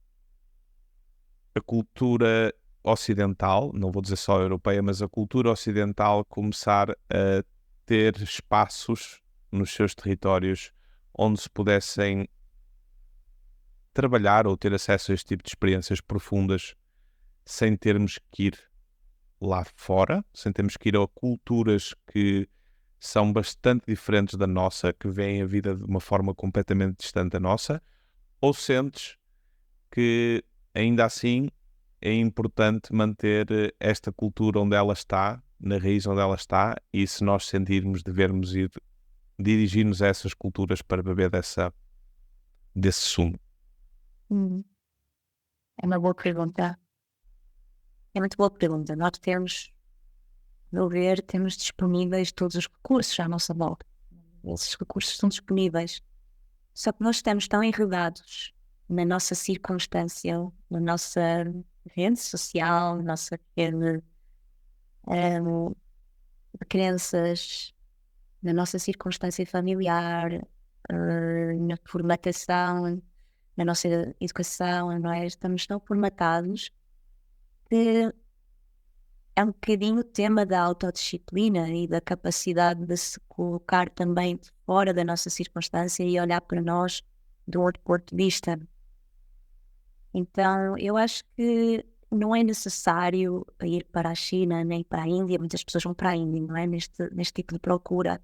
a cultura ocidental, não vou dizer só europeia, mas a cultura ocidental começar a ter espaços nos seus territórios onde se pudessem trabalhar ou ter acesso a este tipo de experiências profundas sem termos que ir lá fora, sem termos que ir a culturas que são bastante diferentes da nossa, que veem a vida de uma forma completamente distante da nossa, ou sentes que ainda assim é importante manter esta cultura onde ela está, na raiz onde ela está, e se nós sentirmos devermos ir dirigir-nos a essas culturas para beber desse sumo? É uma boa pergunta. É muito boa pergunta. Nós temos, a meu ver, temos disponíveis todos os recursos à nossa volta. Esses recursos estão disponíveis. Só que nós estamos tão enredados na nossa circunstância, na nossa rede social, na nossa rede de crenças, na nossa circunstância familiar, na formatação, na nossa educação, não é? Estamos tão formatados que é um bocadinho o tema da autodisciplina e da capacidade de se colocar também fora da nossa circunstância e olhar para nós de um outro ponto de vista. Então, eu acho que não é necessário ir para a China nem para a Índia. Muitas pessoas vão para a Índia, não é? Neste tipo de procura.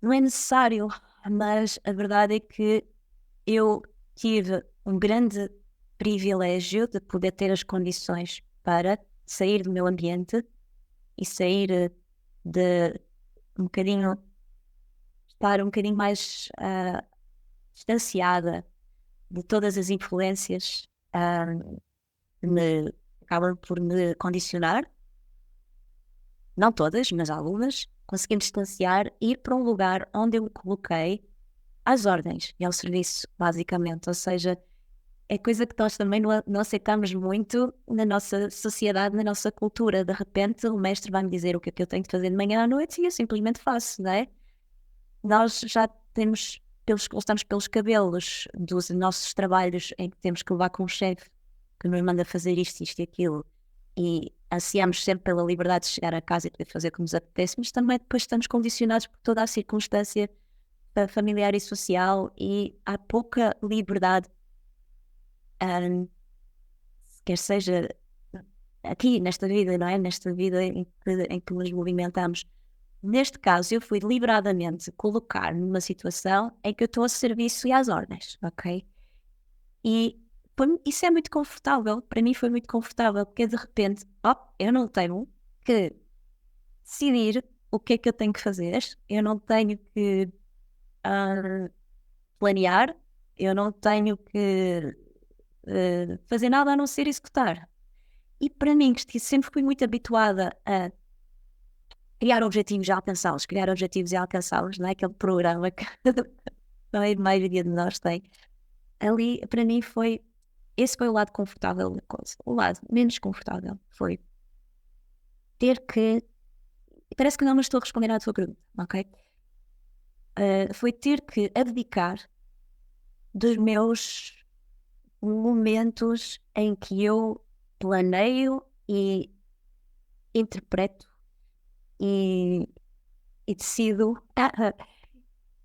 Não é necessário, mas a verdade é que eu tive um grande privilégio de poder ter as condições para sair do meu ambiente e sair de um bocadinho, estar um bocadinho mais distanciada de todas as influências que acabam por me condicionar. Não todas, mas algumas. Consegui me distanciar e ir para um lugar onde eu me coloquei às ordens e ao serviço, basicamente. Ou seja, é coisa que nós também não aceitamos muito na nossa sociedade, na nossa cultura. De repente, o mestre vai-me dizer o que é que eu tenho de fazer de manhã à noite e eu simplesmente faço, não é? Nós já estamos pelos cabelos dos nossos trabalhos em que temos que levar com um chefe que nos manda fazer isto e aquilo, e ansiamos sempre pela liberdade de chegar a casa e poder fazer como nos apetece, mas também depois estamos condicionados por toda a circunstância familiar e social, e há pouca liberdade, quer seja aqui nesta vida, não é? Nesta vida em que nos movimentamos, Neste caso, eu fui deliberadamente colocar numa situação em que eu estou a serviço e às ordens, ok? E isso é muito confortável, para mim foi muito confortável, porque de repente, eu não tenho que decidir o que é que eu tenho que fazer, eu não tenho que planear, eu não tenho que fazer nada a não ser executar. E para mim, que sempre fui muito habituada a criar objetivos e alcançá-los, não é? Aquele programa que a maioria de nós tem. Ali, para mim, esse foi o lado confortável da coisa. O lado menos confortável foi ter que, parece que não me estou a responder à tua pergunta, ok? Foi ter que abdicar dos meus momentos em que eu planeio e interpreto e decido.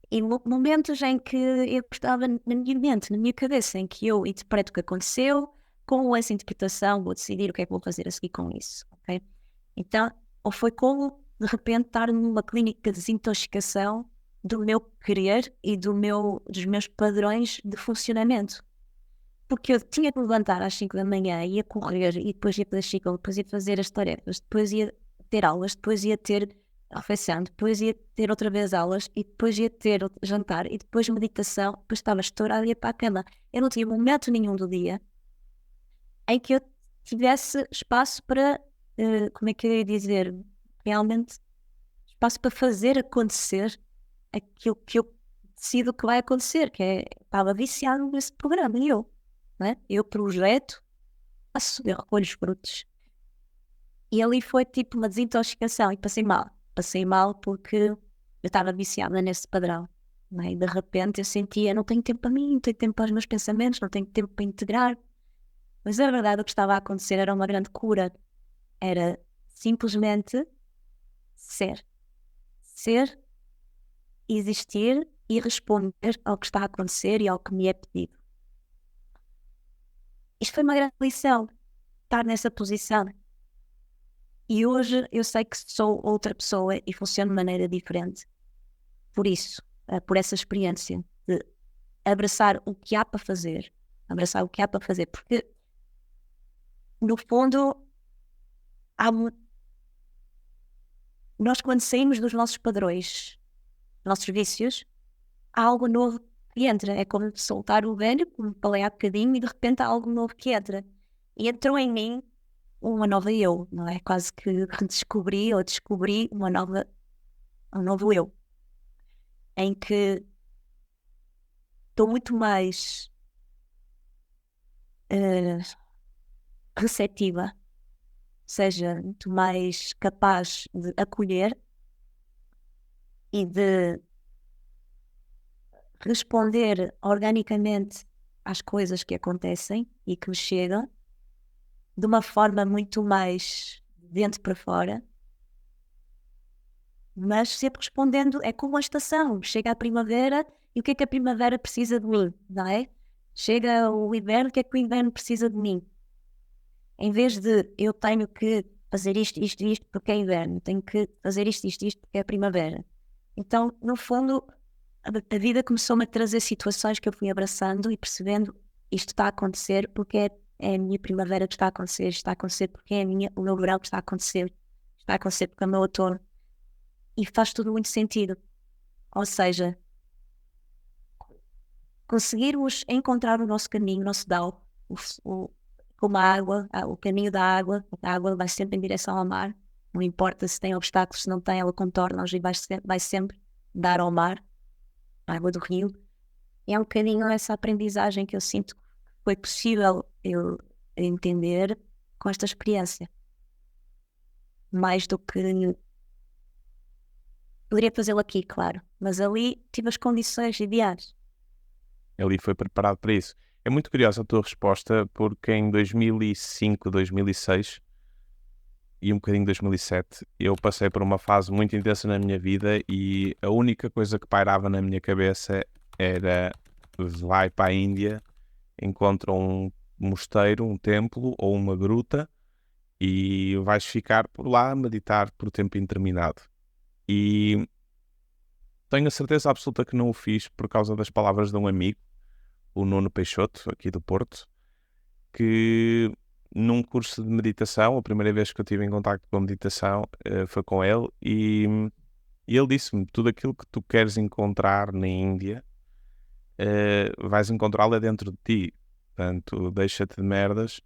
E momentos em que eu estava na minha mente, na minha cabeça, em que eu interpreto o que aconteceu, com essa interpretação vou decidir o que é que vou fazer a seguir com isso, ok? Então, ou foi como, de repente, estar numa clínica de desintoxicação do meu querer e dos meus padrões de funcionamento. Porque eu tinha que me levantar às 5 da manhã, ia correr, e depois ia para a xícara, depois ia fazer as tarefas, depois ia ter aulas, depois ia ter a refeição, depois ia ter outra vez aulas, e depois ia ter jantar, e depois meditação, depois estava estourada e ia para a cama. Eu não tinha momento nenhum do dia em que eu tivesse espaço para, como é que eu ia dizer, realmente espaço para fazer acontecer aquilo que eu decido que vai acontecer, estava viciado nesse programa, e eu, não é? Eu projeto, faço, eu recolho os frutos. E ali foi tipo uma desintoxicação e passei mal. Passei mal porque eu estava viciada nesse padrão. Não é? E de repente eu sentia, não tenho tempo para mim, não tenho tempo para os meus pensamentos, não tenho tempo para integrar. Mas a verdade, o que estava a acontecer era uma grande cura. Era simplesmente ser. Ser, existir e responder ao que está a acontecer e ao que me é pedido. Isto foi uma grande lição, estar nessa posição. E hoje eu sei que sou outra pessoa e funciono de maneira diferente. Por isso, por essa experiência de abraçar o que há para fazer. Abraçar o que há para fazer. Porque, no fundo, nós quando saímos dos nossos padrões, nossos vícios, há algo novo que entra. É como soltar o velho, como falei há bocadinho, e de repente há algo novo que entra. E entrou em mim uma nova eu, não é? Quase que redescobri ou descobri um novo eu, em que estou muito mais receptiva, ou seja, muito mais capaz de acolher e de responder organicamente às coisas que acontecem e que me chegam de uma forma muito mais de dentro para fora, mas sempre respondendo, é como a estação, chega a primavera e o que é que a primavera precisa de mim, não é? Chega o inverno, o que é que o inverno precisa de mim? Em vez de eu tenho que fazer isto porque é inverno, tenho que fazer isto porque é primavera. Então, no fundo, a vida começou-me a trazer situações que eu fui abraçando e percebendo isto está a acontecer porque é a minha primavera que está a acontecer, está a acontecer porque é o meu verão que está a acontecer porque é o meu outono. E faz tudo muito sentido. Ou seja, conseguirmos encontrar o nosso caminho, o nosso Dao, como a água, o caminho da água. A água vai sempre em direção ao mar. Não importa se tem obstáculos, se não tem, ela contorna-os e vai sempre dar ao mar, a água do rio. E é um bocadinho essa aprendizagem que eu sinto que foi possível eu entender com esta experiência. Mais do que poderia fazê-lo aqui, claro. Mas ali tive as condições ideais. Ali foi preparado para isso. É muito curiosa a tua resposta, porque em 2005, 2006 e um bocadinho de 2007, eu passei por uma fase muito intensa na minha vida e a única coisa que pairava na minha cabeça era: vai para a Índia, encontra um mosteiro, um templo ou uma gruta e vais ficar por lá a meditar por tempo indeterminado. E tenho a certeza absoluta que não o fiz por causa das palavras de um amigo, o Nuno Peixoto, aqui do Porto, que num curso de meditação, a primeira vez que eu tive em contacto com a meditação foi com ele, e ele disse-me, tudo aquilo que tu queres encontrar na Índia, vais encontrá-lo dentro de ti. Portanto, deixa-te de merdas,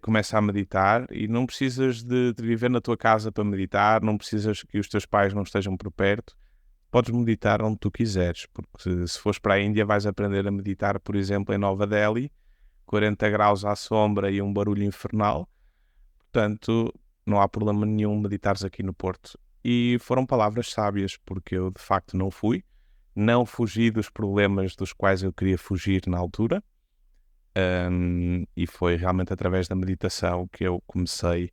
começa a meditar, e não precisas de viver na tua casa para meditar, não precisas que os teus pais não estejam por perto. Podes meditar onde tu quiseres, porque se fores para a Índia vais aprender a meditar, por exemplo, em Nova Delhi, 40 graus à sombra e um barulho infernal. Portanto, não há problema nenhum meditares aqui no Porto. E foram palavras sábias, porque eu de facto não fugi dos problemas dos quais eu queria fugir na altura, e foi realmente através da meditação que eu comecei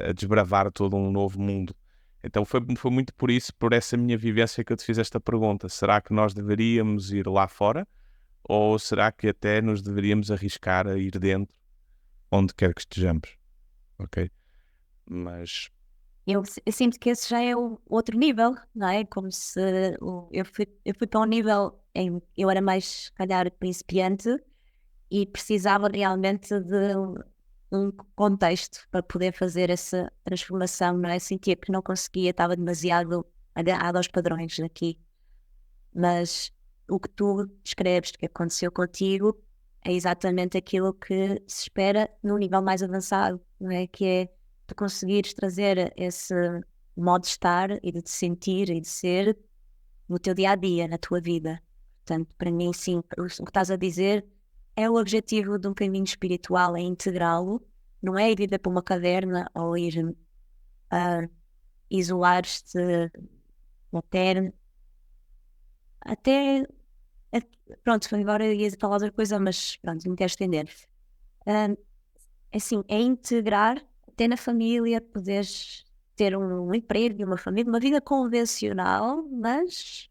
a desbravar todo um novo mundo. Então foi muito por isso, por essa minha vivência, que eu te fiz esta pergunta. Será que nós deveríamos ir lá fora? Ou será que até nos deveríamos arriscar a ir dentro, onde quer que estejamos? Ok? Mas Eu sinto que esse já é o outro nível, não é? Como se eu fui para um nível em que eu era mais, se calhar, principiante e precisava realmente de um contexto para poder fazer essa transformação, não é? Sentia que não conseguia, estava demasiado agarrado aos padrões daqui. Mas o que tu descreves que aconteceu contigo é exatamente aquilo que se espera num nível mais avançado, não é? Que é tu conseguires trazer esse modo de estar e de te sentir e de ser no teu dia-a-dia, na tua vida. Portanto, para mim, sim, o que estás a dizer é o objetivo de um caminho espiritual, é integrá-lo, não é ir viver para uma caverna ou ir isolar-te até, pronto, agora ia falar outra coisa, mas pronto, não quero estender. Assim, é integrar até na família, poderes ter um emprego e uma família, uma vida convencional, mas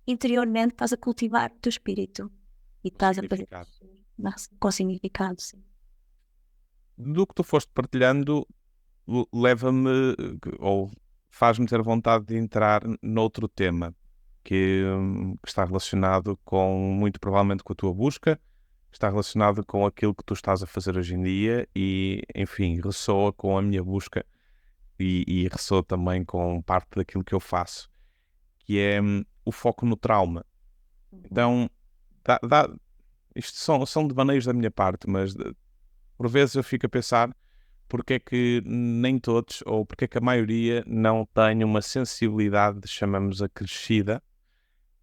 interiormente estás a cultivar o teu espírito e estás a fazer com significado, sim. do que tu foste partilhando, leva-me, ou faz-me ter vontade de entrar noutro tema, que está relacionado muito provavelmente com a tua busca, está relacionado com aquilo que tu estás a fazer hoje em dia e, enfim, ressoa com a minha busca e ressoa também com parte daquilo que eu faço, que é o foco no trauma. Então, isto são devaneios da minha parte, mas por vezes eu fico a pensar porque é que nem todos, ou porque é que a maioria não tem uma sensibilidade, chamamos acrescida,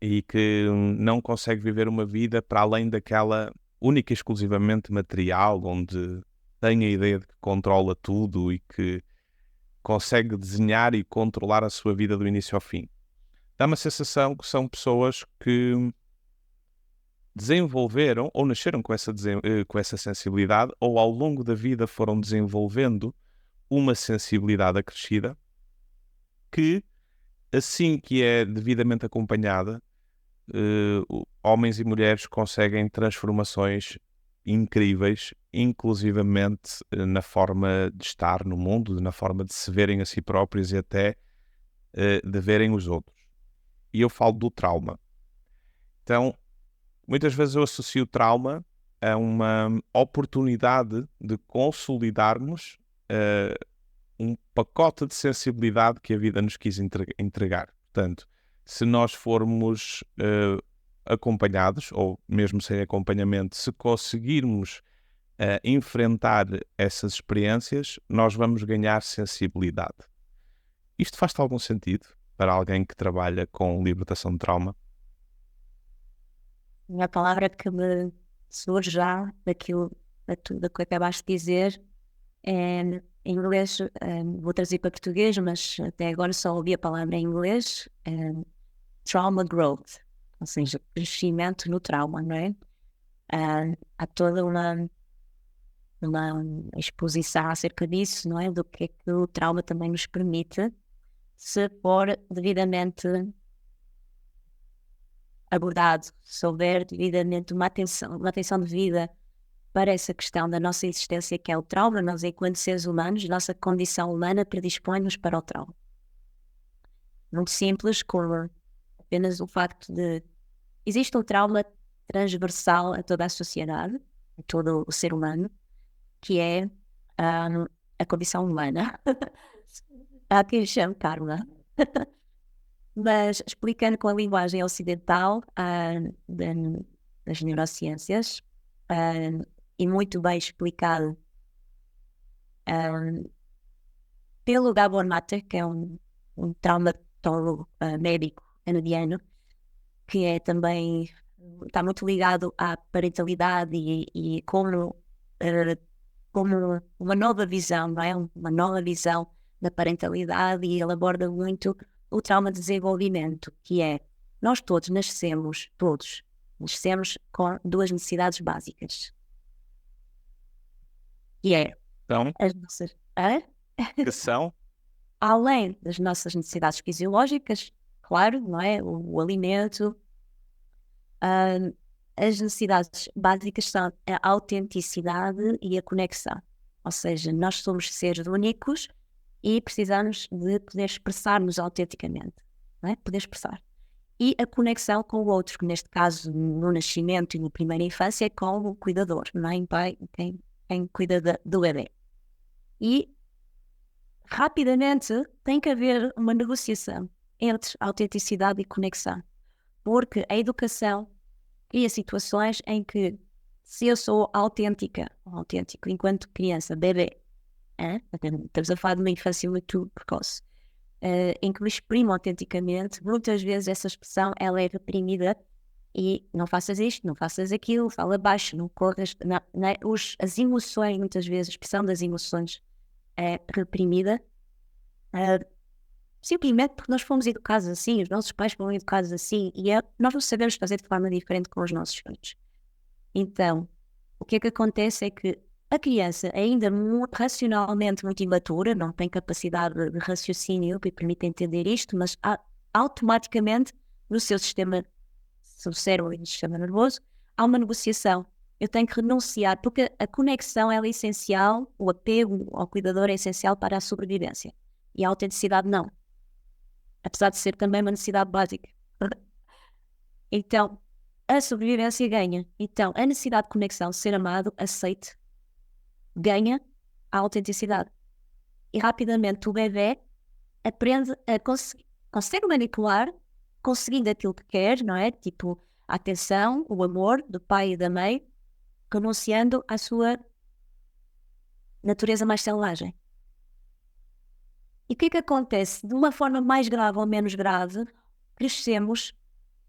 e que não consegue viver uma vida para além daquela única e exclusivamente material, onde tem a ideia de que controla tudo e que consegue desenhar e controlar a sua vida do início ao fim. Dá uma sensação que são pessoas que desenvolveram ou nasceram com essa sensibilidade, ou ao longo da vida foram desenvolvendo uma sensibilidade acrescida que, assim que é devidamente acompanhada, homens e mulheres conseguem transformações incríveis, inclusivamente na forma de estar no mundo, na forma de se verem a si próprios e até de verem os outros. E eu falo do trauma. Então, muitas vezes eu associo o trauma a uma oportunidade de consolidarmos um pacote de sensibilidade que a vida nos quis entregar. Portanto, se nós formos acompanhados, ou mesmo sem acompanhamento, se conseguirmos enfrentar essas experiências, nós vamos ganhar sensibilidade. Isto faz-te algum sentido para alguém que trabalha com libertação de trauma? A palavra que me surge já daquilo tudo que acabaste de dizer é, em inglês, vou traduzir para português, mas até agora só ouvi a palavra em inglês, trauma growth, ou seja, crescimento no trauma, não é? Há toda uma exposição acerca disso, não é? Do que é que o trauma também nos permite, se for devidamente abordado, se houver devidamente uma atenção devida para essa questão da nossa existência, que é o trauma. Nós, enquanto seres humanos, nossa condição humana predispõe-nos para o trauma. muito simples, como apenas o facto de existe um trauma transversal a toda a sociedade, a todo o ser humano, que é a condição humana. Há quem chame karma. Mas explicando com a linguagem ocidental das neurociências, e muito bem explicado pelo Gabor Mate, que é um traumatólogo médico canadiano, que é também está muito ligado à parentalidade e como uma nova visão, não é? Uma nova visão da parentalidade, e ele aborda muito o trauma de desenvolvimento, que é nós todos nascemos com duas necessidades básicas. Que é Então, as nossas. que são? Além das nossas necessidades fisiológicas, claro, não é? O alimento, as necessidades básicas são a autenticidade e a conexão. Ou seja, nós somos seres únicos e precisamos de poder expressar-nos autenticamente, não é? Poder expressar. E a conexão com o outro, que neste caso, no nascimento e na primeira infância, é com o cuidador, mãe, pai, quem cuida do bebê. E rapidamente tem que haver uma negociação entre autenticidade e conexão, porque a educação cria situações em que, se eu sou autêntico enquanto criança, bebê, estamos a falar de uma infância muito precoce, em que me exprimo autenticamente, muitas vezes essa expressão ela é reprimida e não faças isto, não faças aquilo, fala baixo, não corras, as emoções, muitas vezes a expressão das emoções é reprimida, simplesmente porque nós fomos educados assim, os nossos pais foram educados assim, e nós não sabemos fazer de forma diferente com os nossos filhos. Então, o que é que acontece é que a criança, ainda racionalmente muito imatura, não tem capacidade de raciocínio que permite entender isto, mas automaticamente no seu cérebro e no sistema nervoso, há uma negociação. Eu tenho que renunciar, porque a conexão ela é essencial, o apego ao cuidador é essencial para a sobrevivência. E a autenticidade não. Apesar de ser também uma necessidade básica. Então, a sobrevivência ganha. Então, a necessidade de conexão, ser amado, aceite, ganha a autenticidade. E rapidamente o bebê aprende a consegue manipular, conseguindo aquilo que quer, não é? Tipo, a atenção, o amor do pai e da mãe, renunciando à sua natureza mais selvagem. E o que é que acontece? De uma forma mais grave ou menos grave, crescemos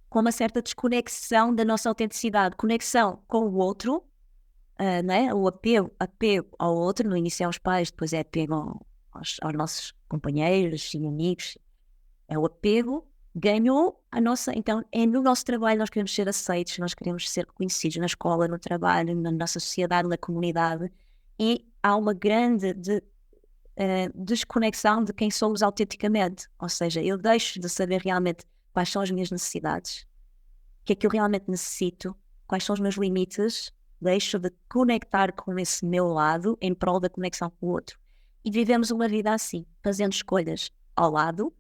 com uma certa desconexão da nossa autenticidade, conexão com o outro, não é? O apego ao outro, no início é aos pais, depois é apego aos nossos companheiros e amigos. É o apego, ganhou a nossa... Então, no nosso trabalho nós queremos ser aceitos, nós queremos ser reconhecidos na escola, no trabalho, na nossa sociedade, na comunidade, e há uma grande desconexão de quem somos autenticamente. Ou seja, eu deixo de saber realmente quais são as minhas necessidades, o que é que eu realmente necessito, quais são os meus limites, deixo de conectar com esse meu lado em prol da conexão com o outro. E vivemos uma vida assim, fazendo escolhas ao lado,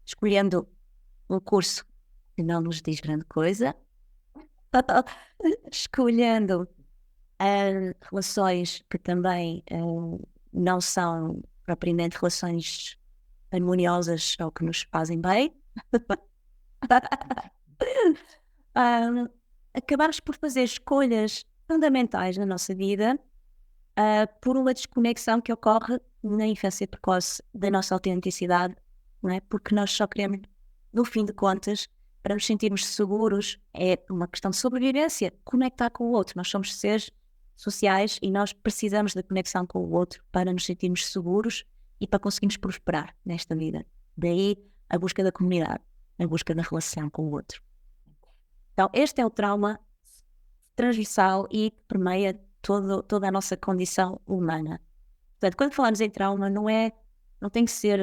escolhendo um curso que não nos diz grande coisa, escolhendo relações que também não são propriamente relações harmoniosas ou que nos fazem bem. Acabamos por fazer escolhas fundamentais na nossa vida por uma desconexão que ocorre na infância precoce da nossa autenticidade, não é? Porque nós só queremos, no fim de contas, para nos sentirmos seguros, é uma questão de sobrevivência, conectar com o outro. Nós somos seres sociais e nós precisamos da conexão com o outro para nos sentirmos seguros e para conseguirmos prosperar nesta vida. Daí a busca da comunidade, a busca da relação com o outro. Então, este é o trauma transversal e permeia toda a nossa condição humana. Portanto, quando falamos em trauma, não tem que ser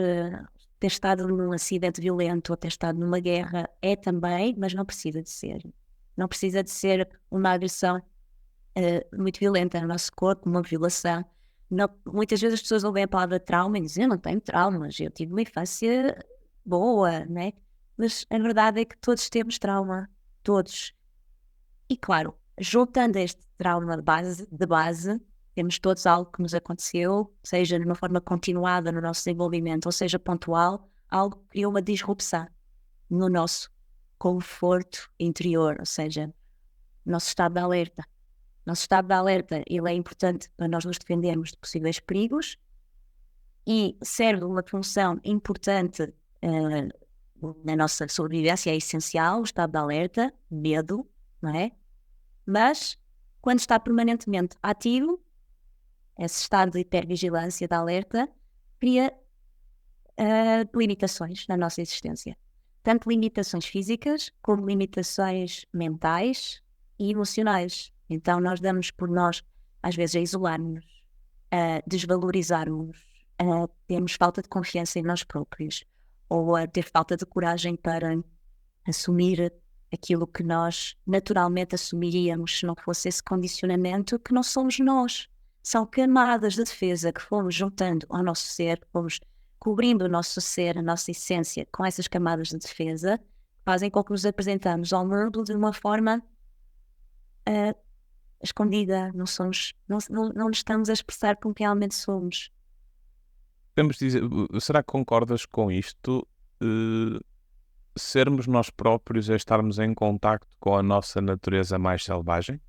ter estado num acidente violento ou ter estado numa guerra, é também, mas não precisa de ser. Não precisa de ser uma agressão muito violenta no nosso corpo, uma violação. Não, muitas vezes as pessoas ouvem a palavra trauma e dizem, eu não tenho traumas, eu tive uma infância boa, né? Mas a verdade é que todos temos trauma, todos. E claro, juntando este trauma de base, temos todos algo que nos aconteceu, seja de uma forma continuada no nosso desenvolvimento, ou seja pontual, algo que criou uma disrupção no nosso conforto interior, ou seja, nosso estado de alerta. Nosso estado de alerta, ele é importante para nós nos defendermos de possíveis perigos e serve uma função importante na nossa sobrevivência, é essencial, o estado de alerta, medo, não é? Mas, quando está permanentemente ativo, esse estado de hipervigilância, de alerta, cria limitações na nossa existência. Tanto limitações físicas, como limitações mentais e emocionais. Então, nós damos por nós, às vezes, a isolar-nos, a desvalorizar-nos, a termos falta de confiança em nós próprios, ou a ter falta de coragem para assumir aquilo que nós naturalmente assumiríamos se não fosse esse condicionamento, que não somos nós. São camadas de defesa que fomos juntando ao nosso ser, fomos cobrindo o nosso ser, a nossa essência, com essas camadas de defesa, fazem com que nos apresentamos ao mundo de uma forma escondida, não nos estamos a expressar como realmente somos. Podemos dizer, será que concordas com isto? Sermos nós próprios é estarmos em contacto com a nossa natureza mais selvagem?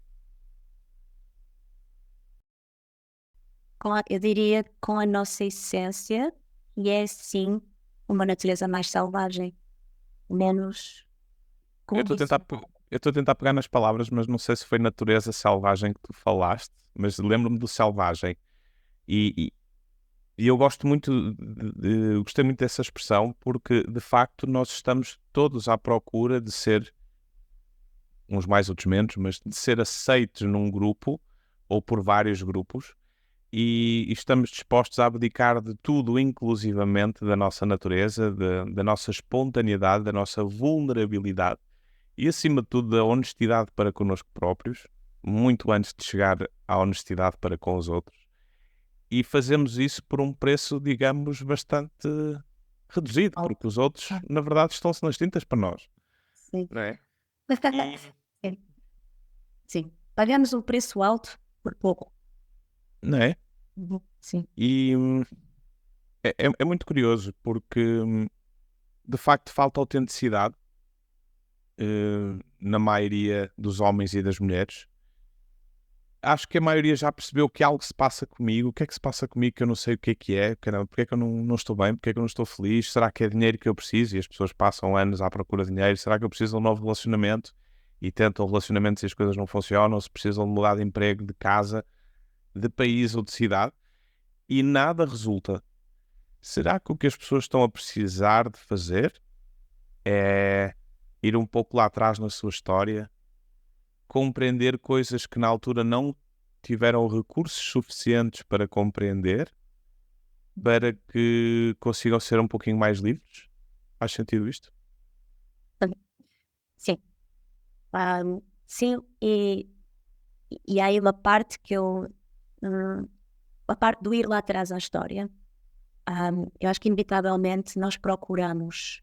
Eu diria com a nossa essência, e é sim uma natureza mais selvagem, menos Eu estou a tentar pegar nas palavras, mas não sei se foi natureza selvagem que tu falaste, mas lembro-me do selvagem. E eu gosto muito, gostei muito dessa expressão, porque de facto nós estamos todos à procura de ser, uns mais outros menos, mas de ser aceitos num grupo ou por vários grupos, e estamos dispostos a abdicar de tudo, inclusivamente da nossa natureza, da nossa espontaneidade, da nossa vulnerabilidade e, acima de tudo, da honestidade para connosco próprios, muito antes de chegar à honestidade para com os outros. E fazemos isso por um preço, digamos, bastante reduzido, porque os outros, na verdade, estão-se nas tintas para nós. Sim. Não é? Sim. Pagamos um preço alto por pouco. Não é? Sim. E é muito curioso, porque de facto falta autenticidade na maioria dos homens e das mulheres. Acho que a maioria já percebeu que algo se passa comigo. O que é que se passa comigo que eu não sei o que é? Porque é que eu não estou bem? Porque é que eu não estou feliz? Será que é dinheiro que eu preciso? E as pessoas passam anos à procura de dinheiro. Será que eu preciso de um novo relacionamento? E tentam relacionamentos e as coisas não funcionam. Se precisam de mudar de emprego, de casa, de país ou de cidade. E nada resulta. Será que o que as pessoas estão a precisar de fazer é ir um pouco lá atrás na sua história, compreender coisas que na altura não tiveram recursos suficientes para compreender, para que consigam ser um pouquinho mais livres? Faz sentido isto? Sim. Sim, e há aí uma parte que a parte do ir lá atrás à história, eu acho que inevitavelmente nós procuramos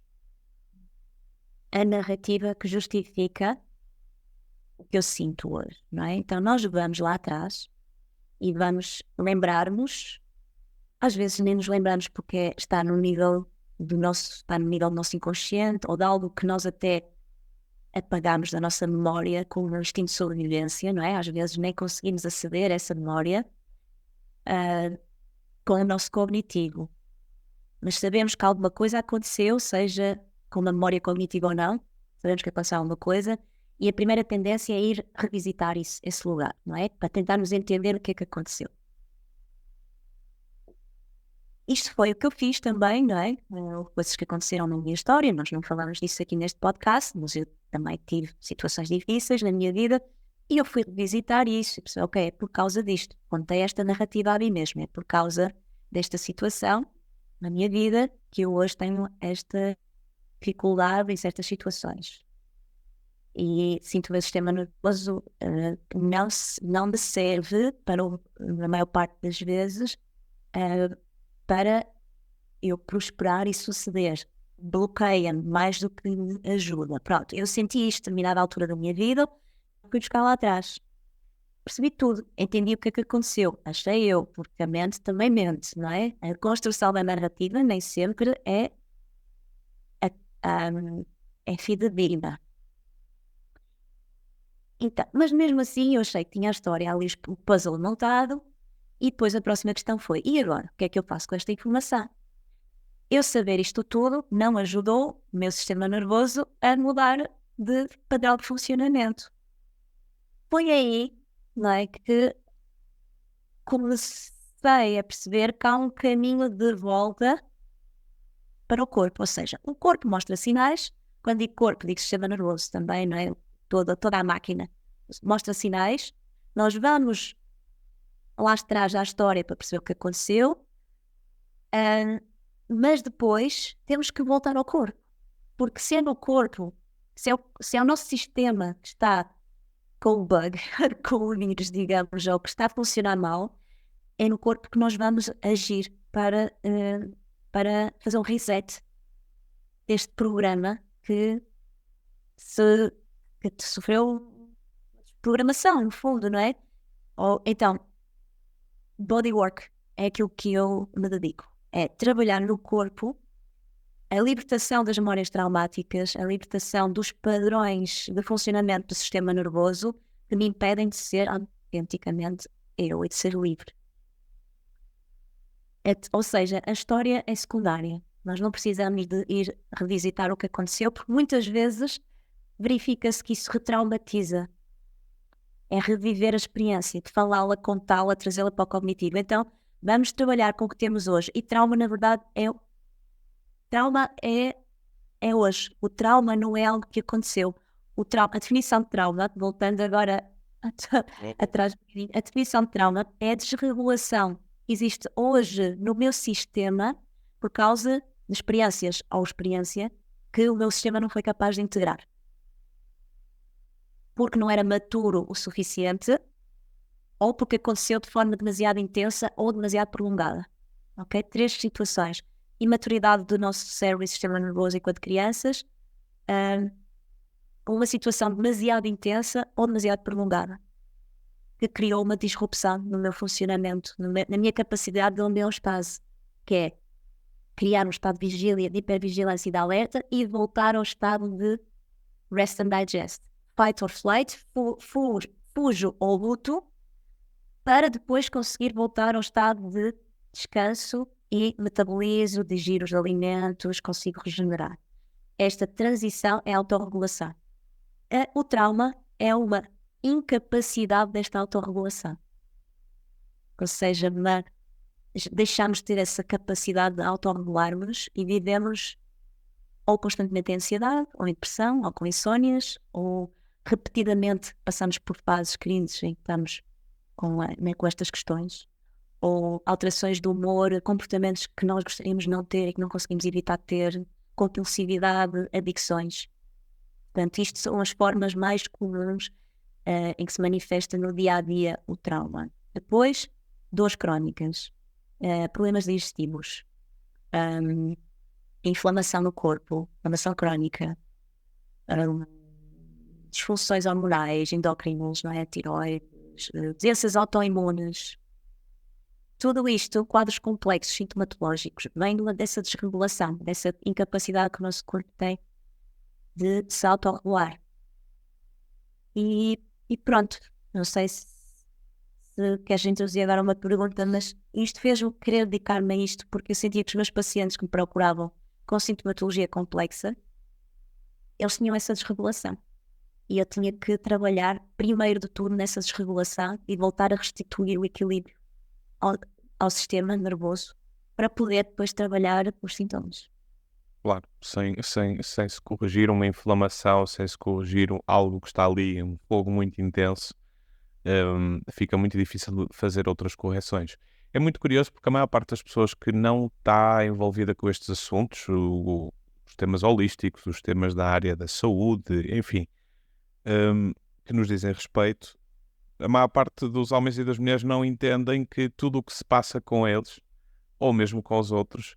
a narrativa que justifica o que eu sinto hoje, não é? Então nós vamos lá atrás e vamos lembrar-nos, às vezes nem nos lembramos porque está no nível do nosso inconsciente ou de algo que nós até apagamos da nossa memória com um instinto de sobrevivência, não é? Às vezes nem conseguimos aceder a essa memória com o nosso cognitivo. Mas sabemos que alguma coisa aconteceu, seja com uma memória cognitiva ou não, sabemos que aconteceu alguma coisa, e a primeira tendência é ir revisitar esse lugar, não é? Para tentarmos entender o que é que aconteceu. Isto foi o que eu fiz também, não é? Coisas que aconteceram na minha história, nós não falamos disso aqui neste podcast, mas eu também tive situações difíceis na minha vida e eu fui revisitar isso e percebi, ok, é por causa disto. Contei esta narrativa a mim mesma, é por causa desta situação na minha vida que eu hoje tenho esta dificuldade em certas situações. E sinto o meu sistema nervoso não me serve para, na maior parte das vezes, para eu prosperar e suceder. bloqueia-me mais do que me ajuda. Pronto, eu senti isto a determinada altura da minha vida, fui buscar lá atrás. Percebi tudo, entendi o que é que aconteceu. Achei eu, porque a mente também mente, não é? A construção da narrativa nem sempre é fidedigna. Então, mas mesmo assim eu achei que tinha a história ali, o puzzle montado, e depois a próxima questão foi, e agora? O que é que eu faço com esta informação? Eu saber isto tudo não ajudou o meu sistema nervoso a mudar de padrão de funcionamento. Foi aí, não é, que comecei a perceber que há um caminho de volta para o corpo, ou seja, o corpo mostra sinais, quando digo corpo, digo sistema nervoso também, não é? Toda a máquina mostra sinais, nós vamos lá atrás à história para perceber o que aconteceu, mas depois temos que voltar ao corpo, porque se é no corpo, se é o nosso sistema que está com o bug, com o vírus, digamos, ou que está a funcionar mal, é no corpo que nós vamos agir para fazer um reset deste programa que sofreu programação, no fundo, não é? Ou, então, bodywork é aquilo que eu me dedico. É trabalhar no corpo a libertação das memórias traumáticas, a libertação dos padrões de funcionamento do sistema nervoso que me impedem de ser autenticamente eu e de ser livre. Ou seja, a história é secundária. Nós não precisamos de ir revisitar o que aconteceu, porque muitas vezes verifica-se que isso retraumatiza. É reviver a experiência, de falá-la, contá-la, trazê-la para o cognitivo. Então, vamos trabalhar com o que temos hoje. E trauma, na verdade, é hoje. O trauma não é algo que aconteceu. A definição de trauma, voltando agora atrás, a definição de trauma é a desregulação que existe hoje no meu sistema por causa de experiências ou experiência que o meu sistema não foi capaz de integrar. Porque não era maturo o suficiente ou porque aconteceu de forma demasiado intensa ou demasiado prolongada. Ok? 3 situações. Imaturidade do nosso cérebro e sistema nervoso enquanto crianças, uma situação demasiado intensa ou demasiado prolongada, que criou uma disrupção no meu funcionamento, na minha capacidade de homeostase, que é criar um estado de vigília, de hipervigilância e de alerta e voltar ao estado de rest and digest. Fight or flight, fujo ou luto, para depois conseguir voltar ao estado de descanso e metabolizo, digiro os alimentos, consigo regenerar. Esta transição é a autorregulação. O trauma é uma incapacidade desta autorregulação. Ou seja, deixamos de ter essa capacidade de autorregularmos e vivemos ou constantemente em ansiedade, ou em depressão, ou com insónias, ou repetidamente passamos por fases crises em que estamos com estas questões, ou alterações do humor, comportamentos que nós gostaríamos de não ter e que não conseguimos evitar ter, compulsividade, adicções. Portanto, isto são as formas mais comuns em que se manifesta no dia-a-dia o trauma. Depois, dores crónicas, problemas digestivos, inflamação no corpo, inflamação crónica, disfunções hormonais, endócrinas, não é? Tiroides, doenças autoimunes. Tudo isto, quadros complexos sintomatológicos, vem dessa desregulação, dessa incapacidade que o nosso corpo tem de se autorregular. E pronto, não sei se queres introduzir agora uma pergunta, mas isto fez-me querer dedicar-me a isto porque eu sentia que os meus pacientes que me procuravam com sintomatologia complexa, eles tinham essa desregulação. E eu tinha que trabalhar primeiro de tudo nessa desregulação e voltar a restituir o equilíbrio ao sistema nervoso para poder depois trabalhar os sintomas. Claro, sem se corrigir uma inflamação, sem se corrigir algo que está ali, um fogo muito intenso, fica muito difícil fazer outras correções. É muito curioso porque a maior parte das pessoas que não está envolvida com estes assuntos, os temas holísticos, os temas da área da saúde, enfim, que nos dizem respeito, a maior parte dos homens e das mulheres não entendem que tudo o que se passa com eles, ou mesmo com os outros,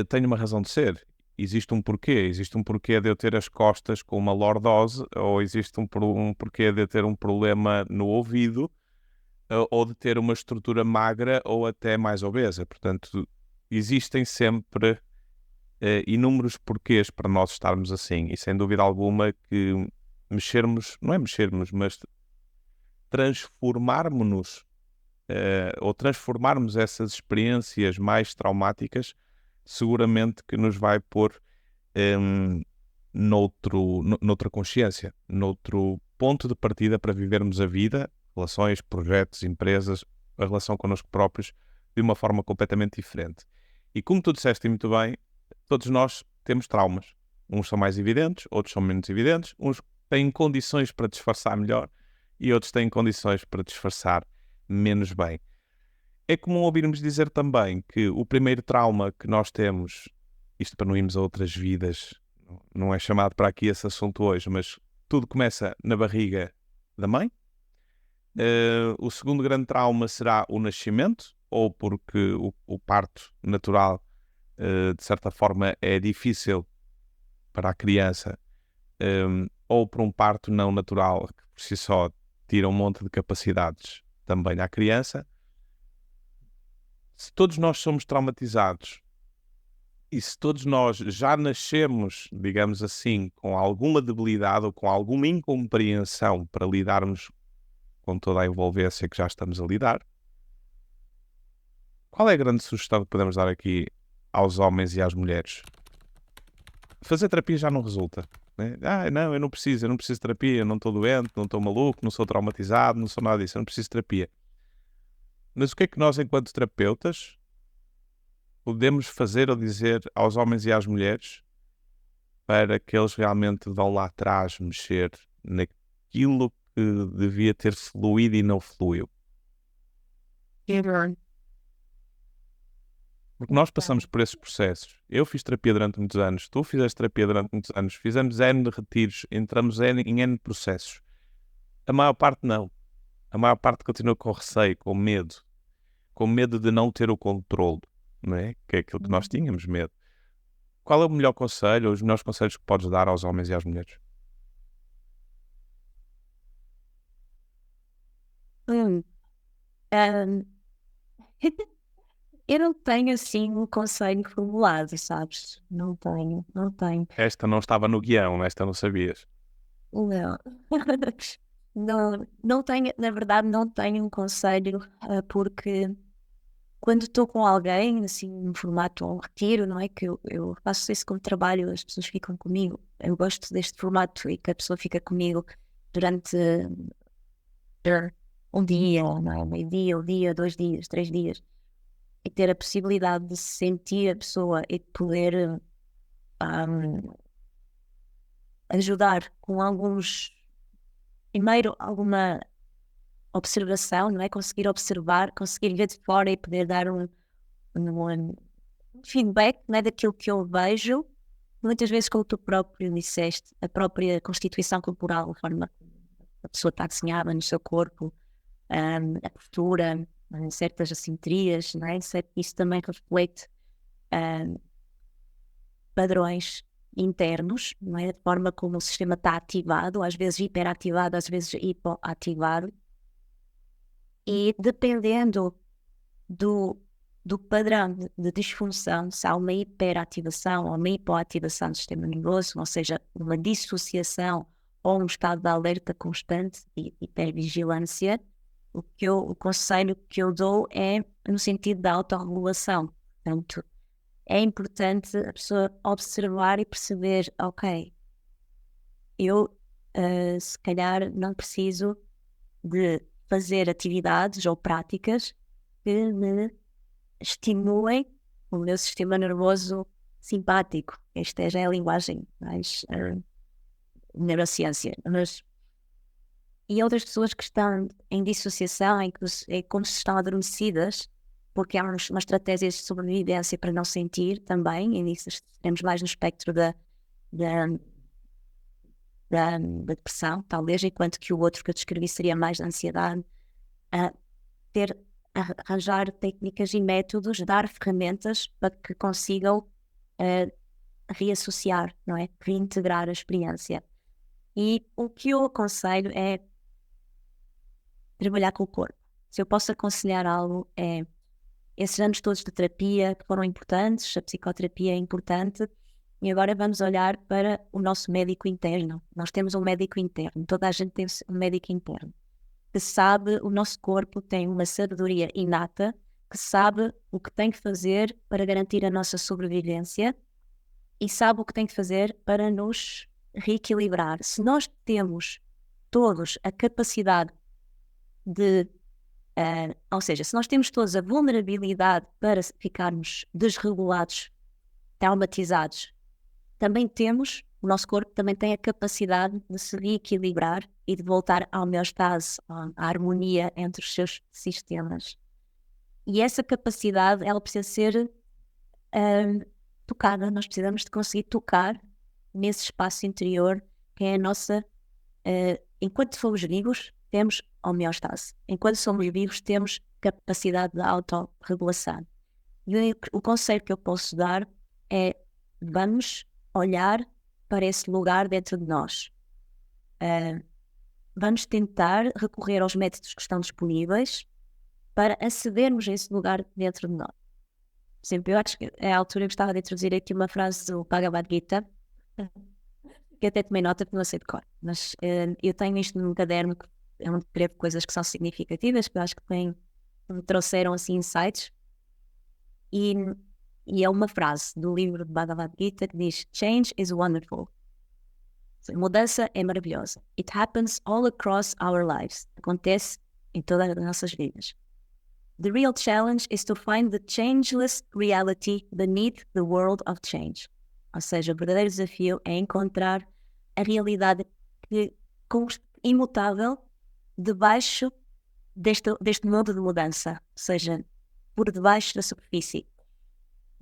tem uma razão de ser. existe um porquê. Existe um porquê de eu ter as costas com uma lordose, ou existe um porquê de eu ter um problema no ouvido, ou de ter uma estrutura magra ou até mais obesa. Portanto, existem sempre inúmeros porquês para nós estarmos assim. E sem dúvida alguma que não é mexermos, mas transformarmos-nos ou transformarmos essas experiências mais traumáticas, seguramente que nos vai pôr noutra consciência, noutro ponto de partida para vivermos a vida, relações, projetos, empresas, a relação connosco próprios, de uma forma completamente diferente. E como tu disseste muito bem, todos nós temos traumas. Uns são mais evidentes, outros são menos evidentes, uns têm condições para disfarçar melhor e outros têm condições para disfarçar menos bem. É comum ouvirmos dizer também que o primeiro trauma que nós temos, isto para não irmos a outras vidas, não é chamado para aqui esse assunto hoje, mas tudo começa na barriga da mãe. O segundo grande trauma será o nascimento, ou porque o parto natural, de certa forma, é difícil para a criança, ou por um parto não natural, que por si só tira um monte de capacidades também à criança. Se todos nós somos traumatizados e se todos nós já nascemos, digamos assim, com alguma debilidade ou com alguma incompreensão para lidarmos com toda a envolvência que já estamos a lidar, qual é a grande sugestão que podemos dar aqui aos homens e às mulheres? Fazer terapia já não resulta, né? Não, eu não preciso de terapia, eu não estou doente, não estou maluco, não sou traumatizado, não sou nada disso, eu não preciso de terapia. Mas o que é que nós, enquanto terapeutas, podemos fazer ou dizer aos homens e às mulheres para que eles realmente vão lá atrás mexer naquilo que devia ter fluído e não fluiu? Porque nós passamos por esses processos. Eu fiz terapia durante muitos anos, tu fizeste terapia durante muitos anos, fizemos N retiros, entramos em N processos. A maior parte não. A maior parte continua com receio, com medo de não ter o controle, não é? Que é aquilo que nós tínhamos medo. Qual é o melhor conselho, ou os melhores conselhos que podes dar aos homens e às mulheres? Hum, ahm, eu não tenho assim um conselho formulado, sabes? Não tenho, não tenho. Esta não estava no guião, esta não sabias. Não. Não, não tenho, na verdade, não tenho um conselho, porque quando estou com alguém, assim, num formato um retiro, não é? Que eu faço isso como trabalho, as pessoas ficam comigo. Eu gosto deste formato e que a pessoa fica comigo durante um dia, não é? Meio-dia, um dia, 2 dias, 3 dias. E ter a possibilidade de sentir a pessoa e de poder ajudar com primeiro, alguma observação, não é? Conseguir observar, conseguir ver de fora e poder dar um feedback, não é? Daquilo que eu vejo. Muitas vezes, como tu próprio disseste, a própria constituição corporal, a forma como a pessoa está desenhada no seu corpo, a postura, certas assimetrias, não é? Isso também reflete padrões internos, não é? A forma como o sistema está ativado, às vezes hiperativado, às vezes hipoativado. E dependendo do padrão de disfunção, se há uma hiperativação ou uma hipoativação do sistema nervoso, ou seja, uma dissociação ou um estado de alerta constante e hipervigilância, o conselho que eu dou é no sentido da autorregulação. Portanto, é importante a pessoa observar e perceber, ok, eu se calhar não preciso de fazer atividades ou práticas que me estimulem o meu sistema nervoso simpático. Esta já é a linguagem mais neurociência. E outras pessoas que estão em dissociação, é como se estão adormecidas, porque há uma estratégia de sobrevivência para não sentir também, e nisso estaremos mais no espectro da depressão, talvez, enquanto que o outro que eu descrevi seria mais da ansiedade. Arranjar técnicas e métodos, dar ferramentas para que consigam reassociar, não é? Reintegrar a experiência. E o que eu aconselho é trabalhar com o corpo. Se eu posso aconselhar algo, é esses anos todos de terapia que foram importantes, a psicoterapia é importante, e agora vamos olhar para o nosso médico interno. Nós temos um médico interno, toda a gente tem um médico interno, que sabe, o nosso corpo tem uma sabedoria inata, que sabe o que tem que fazer para garantir a nossa sobrevivência e sabe o que tem que fazer para nos reequilibrar. Se nós temos todos a capacidade de, ou seja, se nós temos todos a vulnerabilidade para ficarmos desregulados, traumatizados, também temos, o nosso corpo também tem a capacidade de se reequilibrar e de voltar à homeostase, à harmonia entre os seus sistemas. E essa capacidade, ela precisa ser tocada. Nós precisamos de conseguir tocar nesse espaço interior que é a nossa... enquanto somos vivos, temos homeostase. Enquanto somos vivos, temos capacidade de autorregulação. E o conselho que eu posso dar é: vamos olhar para esse lugar dentro de nós. Vamos tentar recorrer aos métodos que estão disponíveis para acedermos a esse lugar dentro de nós. Por exemplo, eu acho que à altura eu gostava de introduzir aqui uma frase do Bhagavad Gita, que até tomei nota porque não sei de cor, mas eu tenho isto num caderno que é onde escrevo coisas que são significativas, que eu acho que me trouxeram assim insights, e é uma frase do livro de Bhagavad Gita que diz: "Change is wonderful." Mudança é maravilhosa. It happens all across our lives. Acontece em todas as nossas vidas. The real challenge is to find the changeless reality beneath the world of change. Ou seja, o verdadeiro desafio é encontrar a realidade imutável debaixo deste mundo de mudança, ou seja, por debaixo da superfície.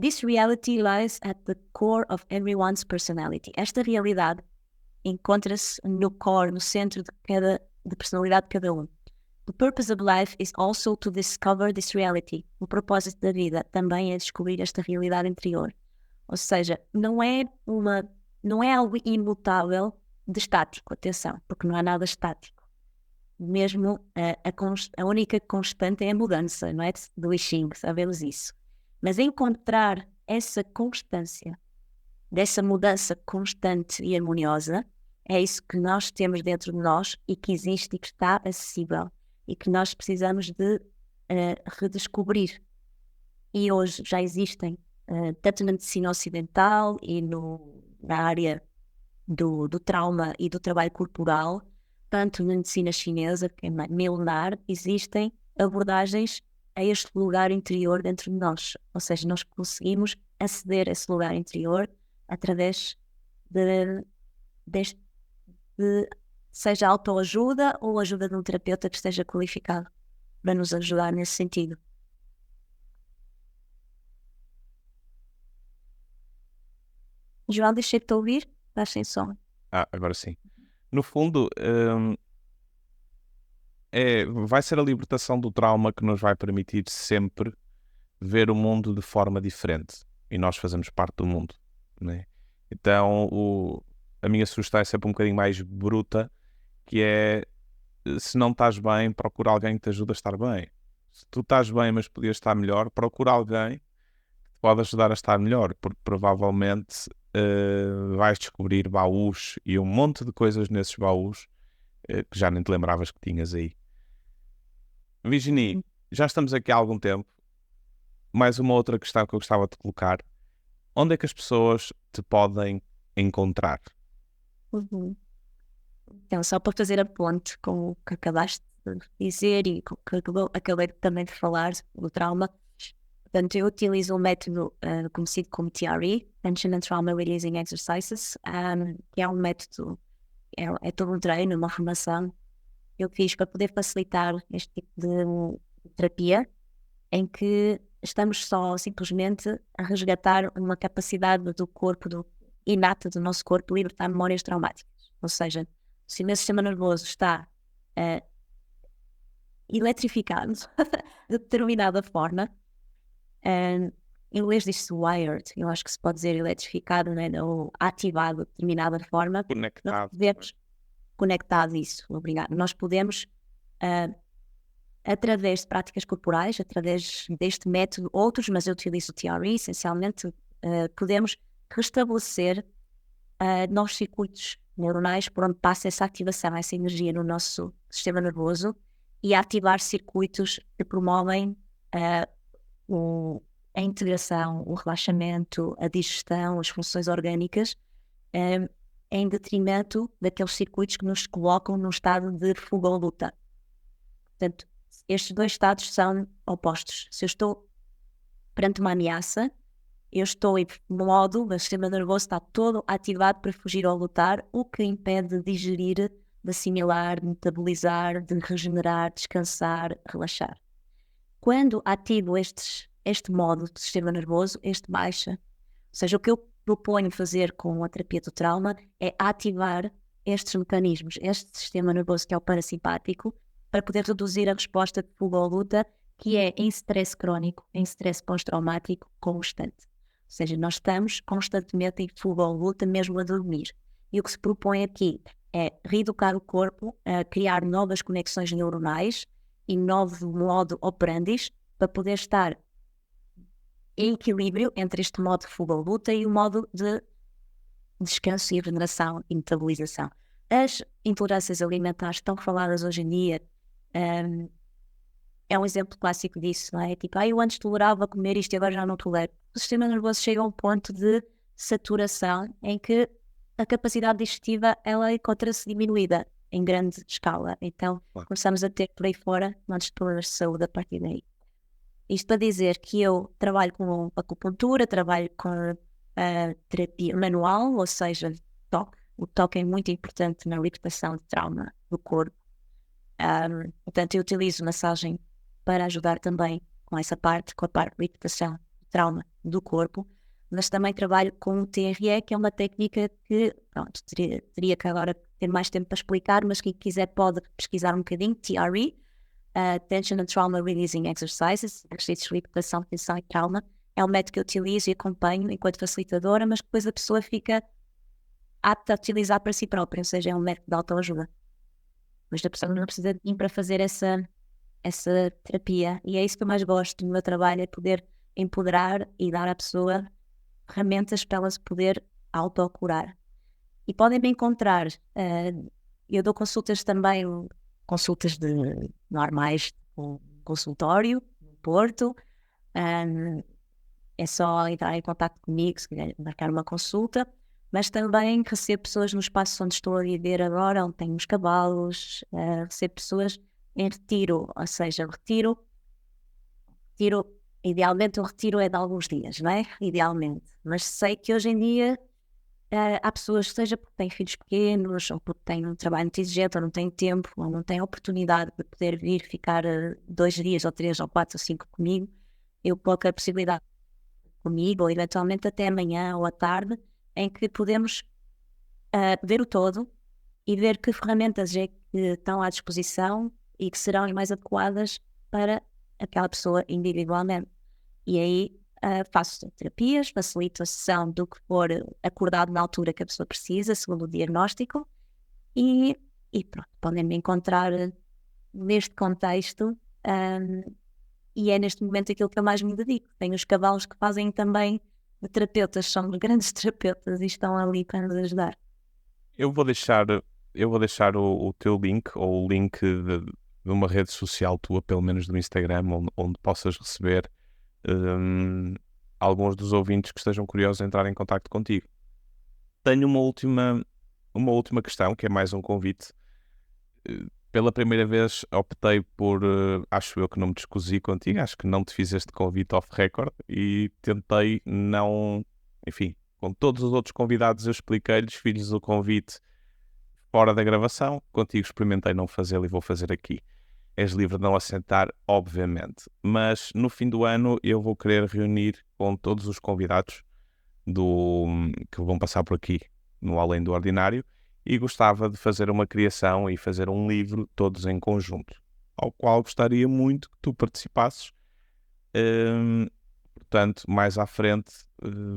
This reality lies at the core of everyone's personality. Esta realidade encontra-se no core, no centro de personalidade de cada um. The purpose of life is also to discover this reality. O propósito da vida também é descobrir esta realidade interior. Ou seja, não é algo imutável de estático, atenção, porque não há nada estático. Mesmo a única constante é a mudança, não é? Do I Ching, sabemos isso. Mas encontrar essa constância, dessa mudança constante e harmoniosa, é isso que nós temos dentro de nós e que existe e que está acessível e que nós precisamos de redescobrir. E hoje já existem, tanto na medicina ocidental e na área do trauma e do trabalho corporal, tanto na medicina chinesa, que é milenar, existem abordagens a este lugar interior dentro de nós. Ou seja, nós conseguimos aceder a esse lugar interior através de seja autoajuda ou ajuda de um terapeuta que esteja qualificado para nos ajudar nesse sentido. João, deixei-te ouvir? Estás sem som. Agora sim. No fundo, vai ser a libertação do trauma que nos vai permitir sempre ver o mundo de forma diferente. E nós fazemos parte do mundo, né? Então, a minha sugestão é sempre um bocadinho mais bruta, que é: se não estás bem, procura alguém que te ajude a estar bem. Se tu estás bem, mas podias estar melhor, procura alguém que te pode ajudar a estar melhor, porque provavelmente vais descobrir baús e um monte de coisas nesses baús que já nem te lembravas que tinhas aí. Virginie, já estamos aqui há algum tempo. Mais uma outra questão que eu gostava de colocar: onde é que as pessoas te podem encontrar? Então, só para fazer a ponte com o que acabaste de dizer e com o que acabei também de falar do trauma, portanto, eu utilizo um método conhecido como TRE, Tension and Trauma Releasing Exercises, que é um método, é todo um treino, uma formação que eu fiz para poder facilitar este tipo de terapia, em que estamos só simplesmente a resgatar uma capacidade do corpo, inata do nosso corpo, de libertar memórias traumáticas. Ou seja, se o meu sistema nervoso está eletrificado de determinada forma, em inglês diz-se wired, eu acho que se pode dizer eletrificado, né? Ou ativado de determinada forma. Nós Conectado. podemos, conectado isso, obrigado. Nós podemos, através de práticas corporais, através deste método, outros, mas eu utilizo o TRE, essencialmente, podemos restabelecer novos circuitos neuronais por onde passa essa ativação, essa energia no nosso sistema nervoso e ativar circuitos que promovem a integração, o relaxamento, a digestão, as funções orgânicas, em detrimento daqueles circuitos que nos colocam num estado de fuga ou luta. Portanto, estes dois estados são opostos. Se eu estou perante uma ameaça, eu estou em modo, o sistema nervoso está todo ativado para fugir ou lutar, o que impede de digerir, de assimilar, de metabolizar, de regenerar, descansar, relaxar. Quando ativo este modo do sistema nervoso, este baixa. Ou seja, o que eu proponho fazer com a terapia do trauma é ativar estes mecanismos, este sistema nervoso que é o parasimpático, para poder reduzir a resposta de fuga ou luta, que é em stress crónico, em stress pós-traumático constante. Ou seja, nós estamos constantemente em fuga ou luta, mesmo a dormir. E o que se propõe aqui é reeducar o corpo, a criar novas conexões neuronais e novo modo operandis para poder estar em equilíbrio entre este modo de fuga ou luta e o modo de descanso e regeneração e metabolização. As intolerâncias alimentares estão faladas hoje em dia, é um exemplo clássico disso, não é? Tipo, eu antes tolerava comer isto e agora já não tolero. O sistema nervoso chega a um ponto de saturação em que a capacidade digestiva ela encontra-se diminuída em grande escala. Então, começamos a ter por aí fora muitos problemas de saúde a partir daí. Isto para dizer que eu trabalho com acupuntura, trabalho com terapia manual, ou seja, toque. O toque é muito importante na libertação de trauma do corpo. Portanto, eu utilizo massagem para ajudar também com essa parte, com a parte de libertação de trauma do corpo, mas também trabalho com o TRE, que é uma técnica que, pronto, teria que agora ter mais tempo para explicar, mas quem quiser pode pesquisar um bocadinho, TRE, Tension and Trauma Releasing Exercises, exercícios de libertação, tensão e trauma. É um método que eu utilizo e acompanho enquanto facilitadora, mas depois a pessoa fica apta a utilizar para si própria, ou seja, é um método de autoajuda. Mas a pessoa não precisa de mim para fazer essa terapia. E é isso que eu mais gosto do meu trabalho, é poder empoderar e dar à pessoa ferramentas para ela se poder autocurar. E podem me encontrar, eu dou consultas também, consultas normais, um consultório, no Porto. É só entrar em contato comigo, se quiser marcar uma consulta. Mas também recebo pessoas no espaço onde estou a viver agora, onde tenho os cavalos, recebo pessoas em retiro, ou seja, retiro, idealmente o retiro é de alguns dias, não é? Idealmente. Mas sei que hoje em dia há pessoas, seja porque têm filhos pequenos, ou porque têm um trabalho muito exigente, ou não têm tempo, ou não têm oportunidade de poder vir ficar 2 dias, ou 3, ou 4, ou 5 comigo, eu coloco a possibilidade comigo, ou eventualmente até amanhã ou à tarde, em que podemos ver o todo e ver que ferramentas é que estão à disposição e que serão as mais adequadas para aquela pessoa individualmente. E aí faço terapias, facilito a sessão do que for acordado na altura que a pessoa precisa, segundo o diagnóstico, e pronto, podem me encontrar neste contexto, e é neste momento aquilo que eu mais me dedico. Tenho os cavalos que fazem também de terapeutas, são grandes terapeutas e estão ali para nos ajudar. Eu vou deixar o teu link, ou o link de uma rede social tua, pelo menos do Instagram, onde possas receber alguns dos ouvintes que estejam curiosos a entrar em contacto contigo. Tenho uma última questão, que é mais um convite. Pela primeira vez optei por, acho eu que não me descosi contigo, acho que não te fiz este convite off record e tentei não, enfim, com todos os outros convidados eu expliquei-lhes, fiz-lhes o convite fora da gravação, contigo experimentei não fazê-lo e vou fazer aqui. És livre de não assentar, obviamente, mas no fim do ano eu vou querer reunir com todos os convidados que vão passar por aqui no Além do Ordinário e gostava de fazer uma criação e fazer um livro todos em conjunto, ao qual gostaria muito que tu participasses. Portanto, mais à frente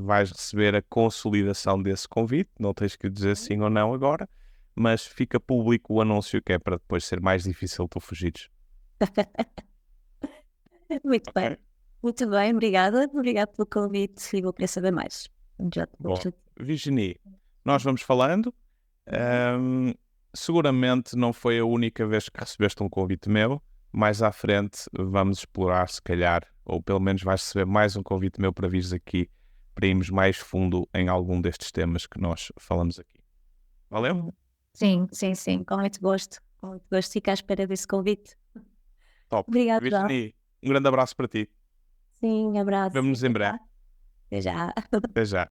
vais receber a consolidação desse convite. Não tens que dizer sim ou não agora, mas fica público o anúncio, que é para depois ser mais difícil tu fugires. Muito Ok? bem. Muito bem, obrigada. Obrigada pelo convite e vou querer saber mais. Já te Bom, Virginie, nós vamos falando. Seguramente não foi a única vez que recebeste um convite meu. Mais à frente vamos explorar, se calhar, ou pelo menos vais receber mais um convite meu para vires aqui, para irmos mais fundo em algum destes temas que nós falamos aqui. Valeu? Sim, sim, sim, com muito gosto. Com muito gosto. Fico à espera desse convite. Top. Obrigada, João. Virginie, um grande abraço para ti. Sim, abraço. Vemo-nos em breve. Até já. Até já.